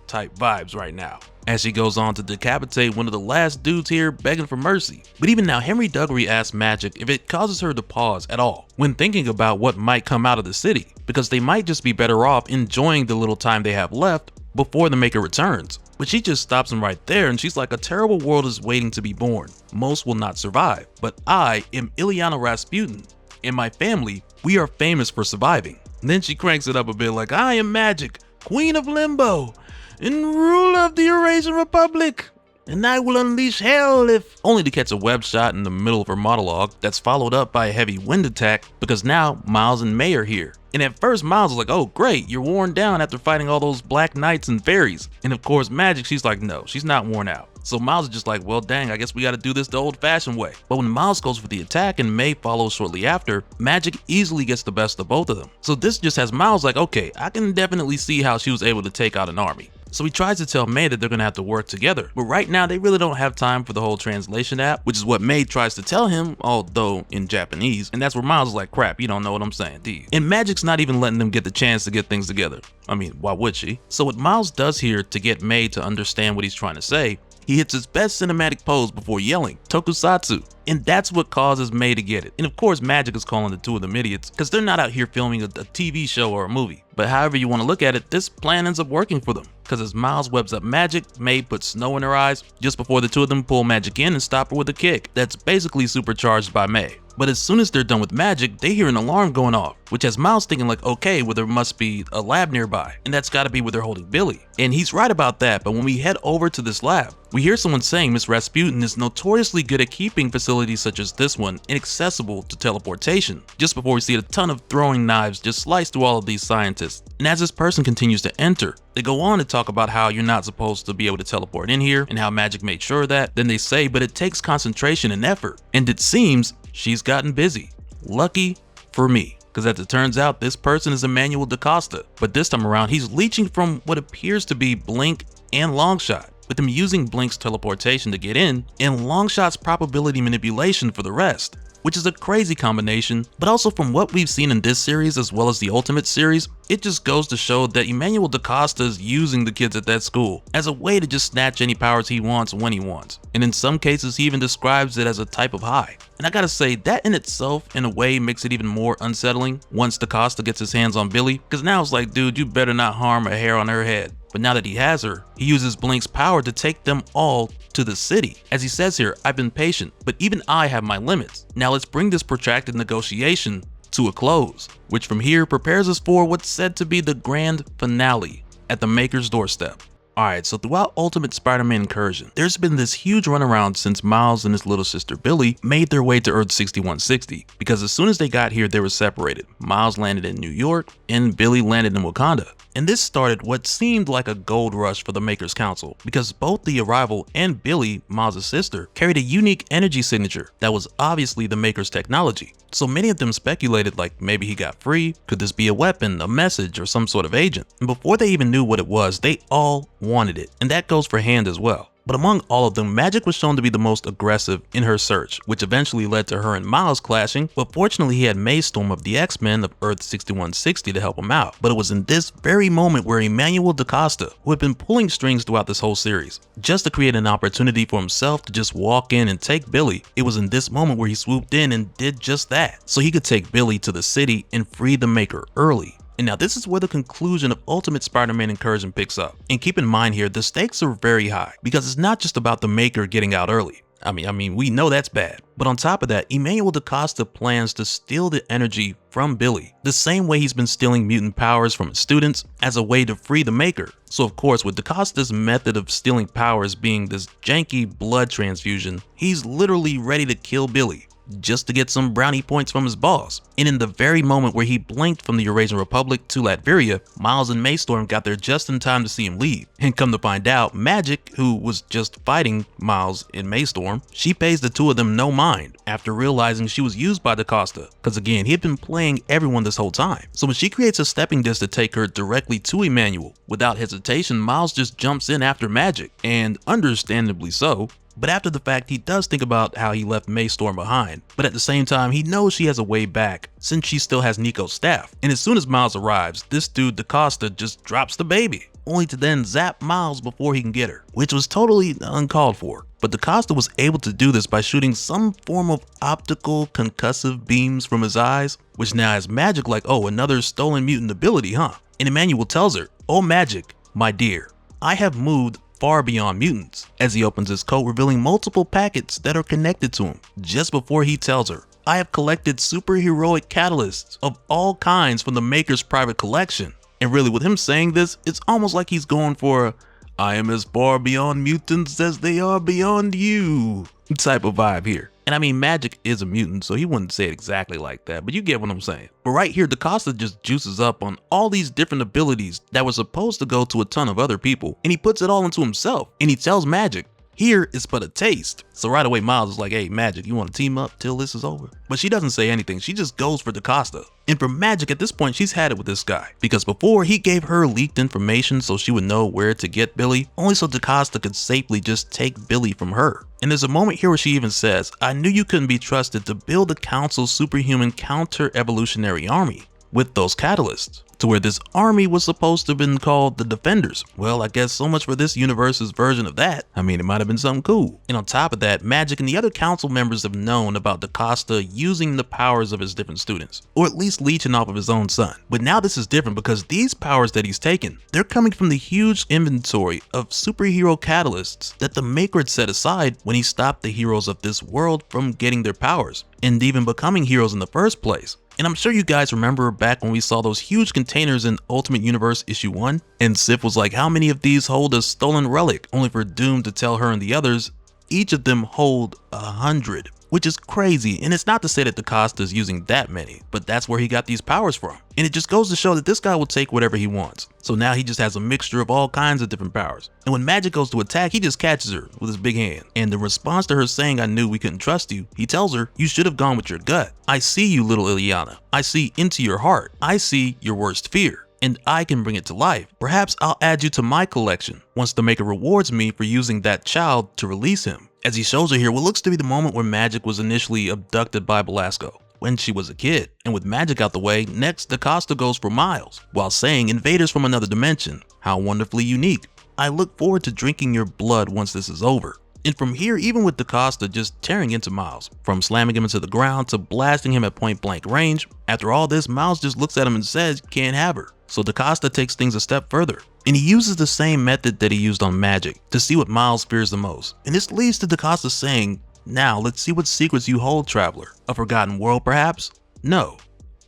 type vibes right now, as she goes on to decapitate one of the last dudes here begging for mercy. But even now, Henry Duggery asks Magic if it causes her to pause at all when thinking about what might come out of the city, because they might just be better off enjoying the little time they have left before the Maker returns. But she just stops him right there and she's like, a terrible world is waiting to be born. Most will not survive, but I am Ilyana Rasputin, and my family, we are famous for surviving. And then she cranks it up a bit like, I am Magic, Queen of Limbo, and ruler of the Eurasian Republic, and I will unleash hell if... Only to catch a web shot in the middle of her monologue that's followed up by a heavy wind attack because now Miles and May are here. And at first Miles is like, oh great, you're worn down after fighting all those black knights and fairies. And of course Magic, she's like, no, she's not worn out. So Miles is just like, well dang, I guess we gotta do this the old-fashioned way. But when Miles goes for the attack and May follows shortly after, Magic easily gets the best of both of them. So this just has Miles like, okay, I can definitely see how she was able to take out an army. So he tries to tell May that they're gonna have to work together, but right now they really don't have time for the whole translation app, which is what May tries to tell him, although in Japanese, and that's where Miles is like, crap, you don't know what I'm saying, do you? And Magic's not even letting them get the chance to get things together. I mean, why would she? So what Miles does here to get May to understand what he's trying to say, he hits his best cinematic pose before yelling, Tokusatsu. And that's what causes May to get it. And of course Magic is calling the two of them idiots because they're not out here filming a TV show or a movie. But however you want to look at it, this plan ends up working for them. Because as Miles webs up Magic, May puts snow in her eyes just before the two of them pull Magic in and stop her with a kick that's basically supercharged by May. But as soon as they're done with Magic, they hear an alarm going off, which has Miles thinking like, okay, well there must be a lab nearby, and that's gotta be where they're holding Billy. And he's right about that, but when we head over to this lab, we hear someone saying Miss Rasputin is notoriously good at keeping facilities such as this one inaccessible to teleportation, just before we see a ton of throwing knives just slice through all of these scientists. And as this person continues to enter, they go on to talk about how you're not supposed to be able to teleport in here and how Magic made sure of that. Then they say, but it takes concentration and effort. And it seems she's gotten busy. Lucky for me, because as it turns out, this person is Emmanuel DaCosta. But this time around, he's leeching from what appears to be Blink and Longshot, with him using Blink's teleportation to get in and Longshot's probability manipulation for the rest, which is a crazy combination. But also from what we've seen in this series as well as the Ultimate series, it just goes to show that Emmanuel DaCosta is using the kids at that school as a way to just snatch any powers he wants when he wants. And in some cases he even describes it as a type of high. And I gotta say, that in itself in a way makes it even more unsettling once DaCosta gets his hands on Billy, because now it's like, dude, you better not harm a hair on her head. But now that he has her, he uses Blink's power to take them all to the city. As he says here, I've been patient, but even I have my limits. Now let's bring this protracted negotiation to a close, which from here prepares us for what's said to be the grand finale at the Maker's doorstep. Alright, so throughout Ultimate Spider-Man Incursion, there's been this huge runaround since Miles and his little sister Billy made their way to Earth 6160, because as soon as they got here they were separated. Miles landed in New York and Billy landed in Wakanda. And this started what seemed like a gold rush for the Maker's Council, because both the Arrival and Billy, Miles' sister, carried a unique energy signature that was obviously the Maker's technology. So many of them speculated like maybe he got free, could this be a weapon, a message, or some sort of agent? And before they even knew what it was, they all wanted it, and that goes for Hand as well. But among all of them, Magic was shown to be the most aggressive in her search, which eventually led to her and Miles clashing, but fortunately he had Maystorm of the X-Men of Earth 6160 to help him out. But it was in this very moment where Emmanuel DaCosta, who had been pulling strings throughout this whole series, just to create an opportunity for himself to just walk in and take Billy, it was in this moment where he swooped in and did just that, so he could take Billy to the city and free the Maker early. And now this is where the conclusion of Ultimate Spider-Man Incursion picks up. And keep in mind here, the stakes are very high, because it's not just about the Maker getting out early. I mean, we know that's bad. But on top of that, Emmanuel DaCosta plans to steal the energy from Billy, the same way he's been stealing mutant powers from his students as a way to free the Maker. So of course, with DaCosta's method of stealing powers being this janky blood transfusion, he's literally ready to kill Billy, just to get some brownie points from his boss. And in the very moment where he blinked from the Eurasian Republic to Latveria, Miles and Maystorm got there just in time to see him leave. And come to find out, Magic, who was just fighting Miles and Maystorm, she pays the two of them no mind after realizing she was used by DaCosta, because again, he had been playing everyone this whole time. So when she creates a stepping disc to take her directly to Emmanuel, without hesitation, Miles just jumps in after Magic, and understandably so. But after the fact, he does think about how he left Maystorm behind, but at the same time, he knows she has a way back since she still has Nico's staff. And as soon as Miles arrives, this dude DaCosta just drops the baby, only to then zap Miles before he can get her, which was totally uncalled for. But DaCosta was able to do this by shooting some form of optical concussive beams from his eyes, which now has Magic like, oh, another stolen mutant ability, huh? And Emmanuel tells her, oh Magic, My dear, I have moved far beyond mutants, as he opens his coat revealing multiple packets that are connected to him. Just before he tells her, I have collected superheroic catalysts of all kinds from the Maker's private collection. And really, with him saying this, it's almost like he's going for a I am as far beyond mutants as they are beyond you type of vibe here. And I mean, Magic is a mutant, so he wouldn't say it exactly like that, but you get what I'm saying. But right here, DaCosta just juices up on all these different abilities that were supposed to go to a ton of other people, and he puts it all into himself, and he tells Magic, here is but a taste. So right away, Miles is like, hey, Magic, you want to team up till this is over? But she doesn't say anything. She just goes for DaCosta. And for Magic, at this point, she's had it with this guy. Because before, he gave her leaked information so she would know where to get Billy, only so DaCosta could safely just take Billy from her. And there's a moment here where she even says, I knew you couldn't be trusted to build the Council's superhuman counter-evolutionary army with those catalysts, to where this army was supposed to have been called the Defenders. Well, I guess so much for this universe's version of that. I mean, it might have been something cool. And on top of that, Magic and the other council members have known about DaCosta using the powers of his different students, or at least leeching off of his own son. But now this is different because these powers that he's taken, they're coming from the huge inventory of superhero catalysts that the Maker had set aside when he stopped the heroes of this world from getting their powers, and even becoming heroes in the first place. And I'm sure you guys remember back when we saw those huge containers in Ultimate Universe issue 1, and Sif was like, how many of these hold a stolen relic? Only for Doom to tell her and the others, each of them hold 100, which is crazy. And it's not to say that DaCosta is using that many, but that's where he got these powers from. And it just goes to show that this guy will take whatever he wants. So now he just has a mixture of all kinds of different powers. And when Magic goes to attack, he just catches her with his big hand. And in response to her saying, I knew we couldn't trust you, he tells her, you should have gone with your gut. I see you, little Ileana. I see into your heart. I see your worst fear, and I can bring it to life. Perhaps I'll add you to my collection once the Maker rewards me for using that child to release him. As he shows her here what looks to be the moment where Magic was initially abducted by Belasco, when she was a kid. And with Magic out the way, next DaCosta goes for Miles, while saying, invaders from another dimension, how wonderfully unique. I look forward to drinking your blood once this is over. And from here, even with DaCosta just tearing into Miles, from slamming him into the ground to blasting him at point blank range, after all this, Miles just looks at him and says, can't have her. So DaCosta takes things a step further, and he uses the same method that he used on Magic to see what Miles fears the most. And this leads to DaCosta saying, now let's see what secrets you hold, traveler. A forgotten world perhaps? No.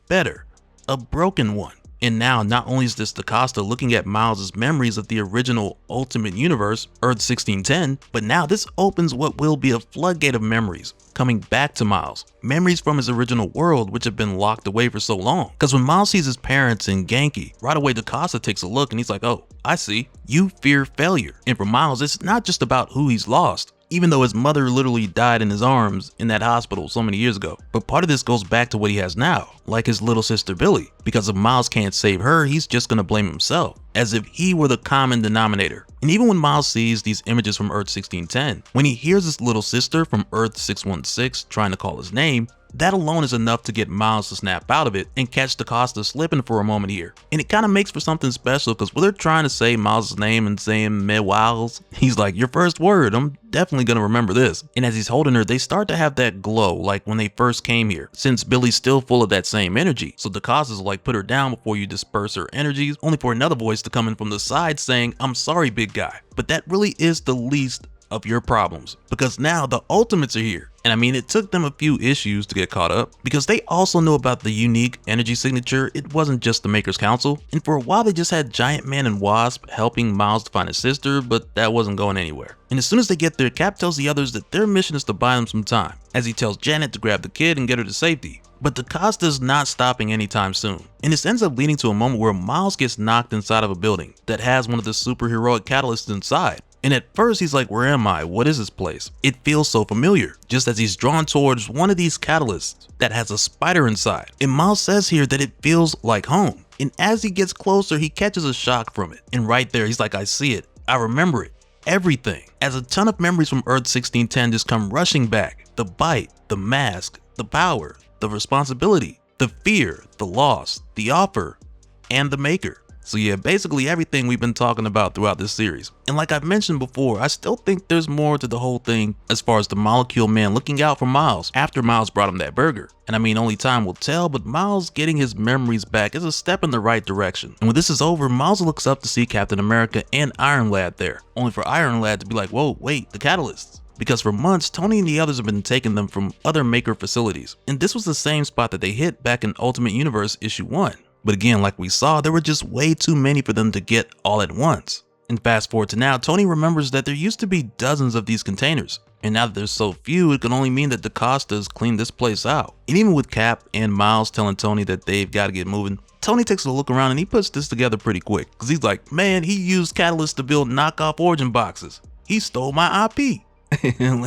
Better. A broken one. And now not only is this DaCosta looking at Miles' memories of the original Ultimate Universe, Earth 1610, but now this opens what will be a floodgate of memories coming back to Miles. Memories from his original world which have been locked away for so long. Because when Miles sees his parents in Genki, right away DaCosta takes a look and he's like, oh, I see. You fear failure. And for Miles, it's not just about who he's lost, even though his mother literally died in his arms in that hospital so many years ago. But part of this goes back to what he has now, like his little sister Billy. Because if Miles can't save her, he's just gonna blame himself, as if he were the common denominator. And even when Miles sees these images from Earth 1610, when he hears his little sister from Earth 616 trying to call his name, that alone is enough to get Miles to snap out of it and catch DaCosta slipping for a moment here. And it kind of makes for something special because when they're trying to say Miles' name and saying Mewiles, he's like, your first word, I'm definitely gonna remember this. And as he's holding her, they start to have that glow like when they first came here, since Billy's still full of that same energy. So DaCosta's like, put her down before you disperse her energies, only for another voice to come in from the side saying, I'm sorry, big guy. But that really is the least of your problems, because now the Ultimates are here. And I mean, it took them a few issues to get caught up, because they also know about the unique energy signature. It wasn't just the Maker's Council, and for a while they just had Giant Man and Wasp helping Miles to find his sister, but that wasn't going anywhere. And as soon as they get there, Cap tells the others that their mission is to buy them some time, as he tells Janet to grab the kid and get her to safety. But DaCosta's not stopping anytime soon, and this ends up leading to a moment where Miles gets knocked inside of a building that has one of the superheroic catalysts inside. And at first he's like, where am I? What is this place? It feels so familiar, just as he's drawn towards one of these catalysts that has a spider inside. And Miles says here that it feels like home. And as he gets closer, he catches a shock from it. And right there, he's like, I see it. I remember it. Everything. As a ton of memories from Earth 1610 just come rushing back. The bite, the mask, the power, the responsibility, the fear, the loss, the offer, and the Maker. So yeah, basically everything we've been talking about throughout this series. And like I've mentioned before, I still think there's more to the whole thing as far as the Molecule Man looking out for Miles after Miles brought him that burger. And I mean, only time will tell, but Miles getting his memories back is a step in the right direction. And when this is over, Miles looks up to see Captain America and Iron Lad there, only for Iron Lad to be like, whoa, wait, the catalysts. Because for months, Tony and the others have been taking them from other Maker facilities. And this was the same spot that they hit back in Ultimate Universe issue 1. But again, like we saw, there were just way too many for them to get all at once. And fast forward to now, Tony remembers that there used to be dozens of these containers. And now that there's so few, it can only mean that DaCosta's cleaned this place out. And even with Cap and Miles telling Tony that they've got to get moving, Tony takes a look around and he puts this together pretty quick. Because he's like, man, he used catalysts to build knockoff Origin boxes. He stole my IP.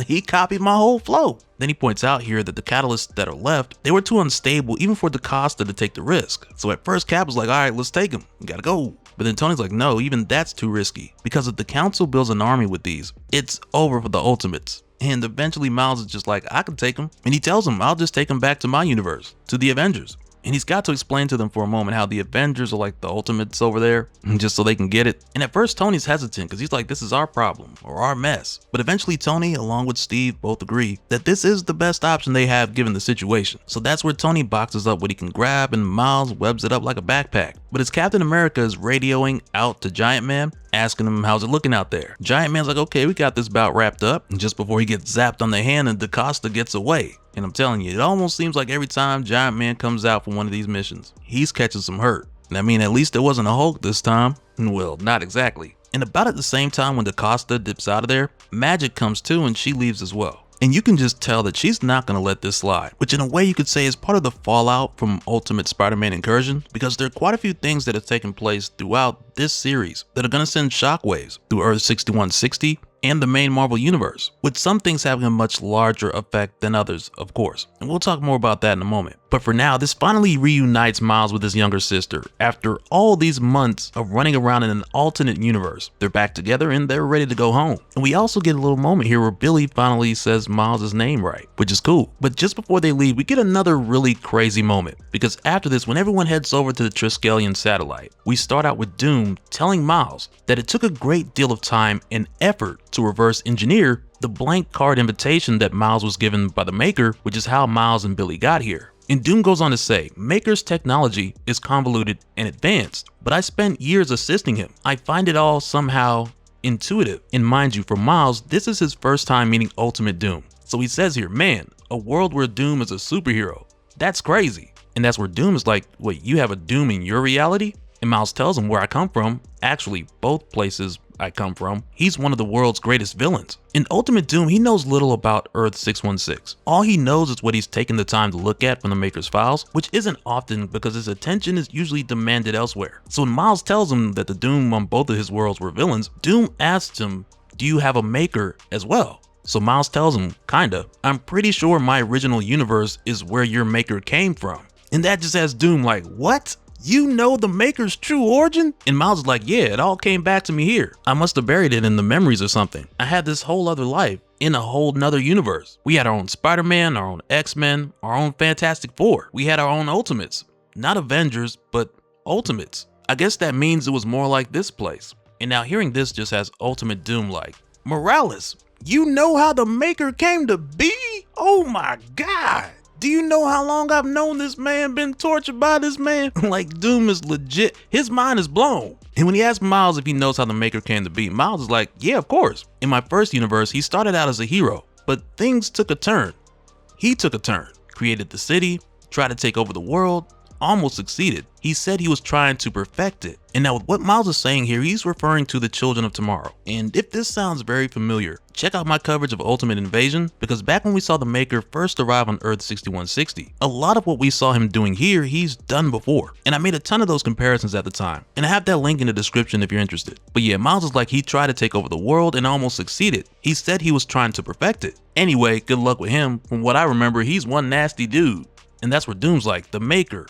He copied my whole flow. Then he points out here that the catalysts that are left, they were too unstable even for DaCosta to take the risk. So at first Cap was like, all right, let's take them. We gotta go. But then Tony's like, no, even that's too risky. Because if the council builds an army with these, it's over for the Ultimates. And eventually Miles is just like, I can take them. And he tells him, I'll just take them back to my universe, to the Avengers. And he's got to explain to them for a moment how the Avengers are like the Ultimates over there, just so they can get it. And at first Tony's hesitant because he's like, this is our problem or our mess. But eventually Tony, along with Steve, both agree that this is the best option they have given the situation. So that's where Tony boxes up what he can grab and Miles webs it up like a backpack. But as Captain America is radioing out to Giant Man, asking him how's it looking out there, Giant Man's like, okay, we got this bout wrapped up. And just before he gets zapped on the hand and DaCosta gets away. And I'm telling you, it almost seems like every time Giant Man comes out for one of these missions, he's catching some hurt. And I mean, at least it wasn't a Hulk this time. Well, not exactly. And about at the same time when DaCosta dips out of there, Magic comes too and she leaves as well. And you can just tell that she's not going to let this slide, which in a way you could say is part of the fallout from Ultimate Spider-Man Incursion, because there are quite a few things that have taken place throughout this series that are going to send shockwaves through Earth 6160 and the main Marvel Universe, with some things having a much larger effect than others, of course. And we'll talk more about that in a moment. But for now, this finally reunites Miles with his younger sister. After all these months of running around in an alternate universe, they're back together and they're ready to go home. And we also get a little moment here where Billy finally says Miles' name right, which is cool. But just before they leave, we get another really crazy moment. Because after this, when everyone heads over to the Triskelion satellite, we start out with Doom telling Miles that it took a great deal of time and effort to reverse engineer the blank card invitation that Miles was given by the Maker, which is how Miles and Billy got here. And Doom goes on to say, Maker's technology is convoluted and advanced, but I spent years assisting him. I find it all somehow intuitive. And mind you, for Miles, this is his first time meeting Ultimate Doom. So he says here, man, a world where Doom is a superhero. That's crazy. And that's where Doom is like, wait, you have a Doom in your reality? And Miles tells him where I come from. Actually, both places I come from. He's one of the world's greatest villains. In Ultimate Doom, he knows little about Earth 616. All he knows is what he's taken the time to look at from the Maker's files, which isn't often because his attention is usually demanded elsewhere. So when Miles tells him that the Doom on both of his worlds were villains, Doom asks him, do you have a Maker as well? So Miles tells him, kinda, I'm pretty sure my original universe is where your Maker came from. And that just has Doom like, what? You know the Maker's true origin? And Miles is like, yeah, it all came back to me here. I must have buried it in the memories or something. I had this whole other life in a whole nother universe. We had our own Spider-Man, our own X-Men, our own Fantastic Four. We had our own Ultimates. Not Avengers, but Ultimates. I guess that means it was more like this place. And now hearing this just has Ultimate Doom like, Morales, you know how the Maker came to be? Oh my God. Do you know how long I've known this man, been tortured by this man? Like, Doom is legit. His mind is blown. And when he asks Miles if he knows how the Maker came to be, Miles is like, yeah, of course. In my first universe, he started out as a hero, but things took a turn. He took a turn, created the city, tried to take over the world, almost succeeded. He said he was trying to perfect it. And now with what Miles is saying here, he's referring to the Children of Tomorrow. And if this sounds very familiar, check out my coverage of Ultimate Invasion, because back when we saw the Maker first arrive on Earth 6160, a lot of what we saw him doing here, he's done before. And I made a ton of those comparisons at the time. And I have that link in the description if you're interested. But yeah, Miles is like, he tried to take over the world and almost succeeded. He said he was trying to perfect it. Anyway, good luck with him. From what I remember, he's one nasty dude. And that's where Doom's like, the Maker,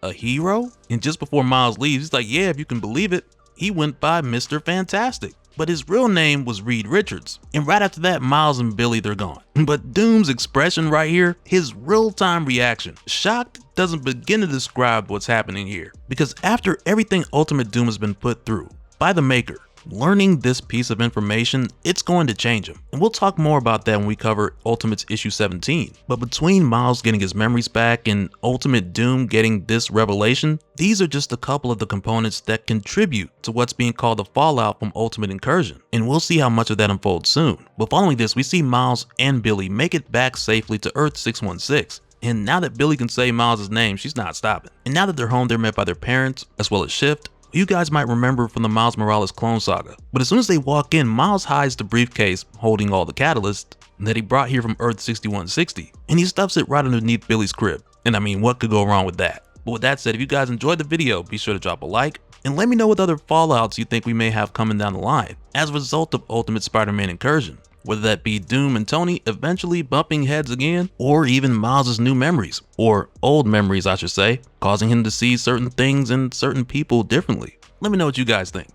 a hero? And just before Miles leaves, he's like, yeah, if you can believe it, he went by Mr. Fantastic. but his real name was Reed Richards. And right after that, Miles and Billy, they're gone. But Doom's expression right here, his real-time reaction, shocked doesn't begin to describe what's happening here. Because after everything Ultimate Doom has been put through by the Maker, learning this piece of information, it's going to change him. And we'll talk more about that when we cover Ultimate's issue 17. But between Miles getting his memories back and Ultimate Doom getting this revelation, these are just a couple of the components that contribute to what's being called the fallout from Ultimate Incursion. And we'll see how much of that unfolds soon. But following this, we see Miles and Billy make it back safely to Earth 616. And now that Billy can say Miles' name, she's not stopping. And now that they're home, they're met by their parents, as well as Shift, who you guys might remember from the Miles Morales clone saga. But as soon as they walk in, Miles hides the briefcase holding all the catalysts that he brought here from Earth 6160, and he stuffs it right underneath Billy's crib. And I mean, what could go wrong with that? But with that said, if you guys enjoyed the video, be sure to drop a like, and let me know what other fallouts you think we may have coming down the line as a result of Ultimate Spider-Man Incursion. Whether that be Doom and Tony eventually bumping heads again, or even Miles' new memories, or old memories I should say, causing him to see certain things and certain people differently. Let me know what you guys think.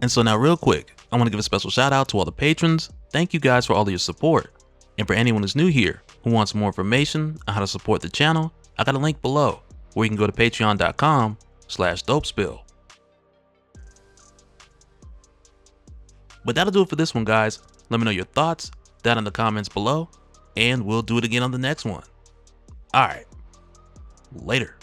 And so now real quick, I want to give a special shout out to all the patrons. Thank you guys for all of your support. And for anyone who's new here, who wants more information on how to support the channel, I got a link below where you can go to patreon.com/dopespill. But that'll do it for this one, guys. Let me know your thoughts down in the comments below, and we'll do it again on the next one. Alright, later.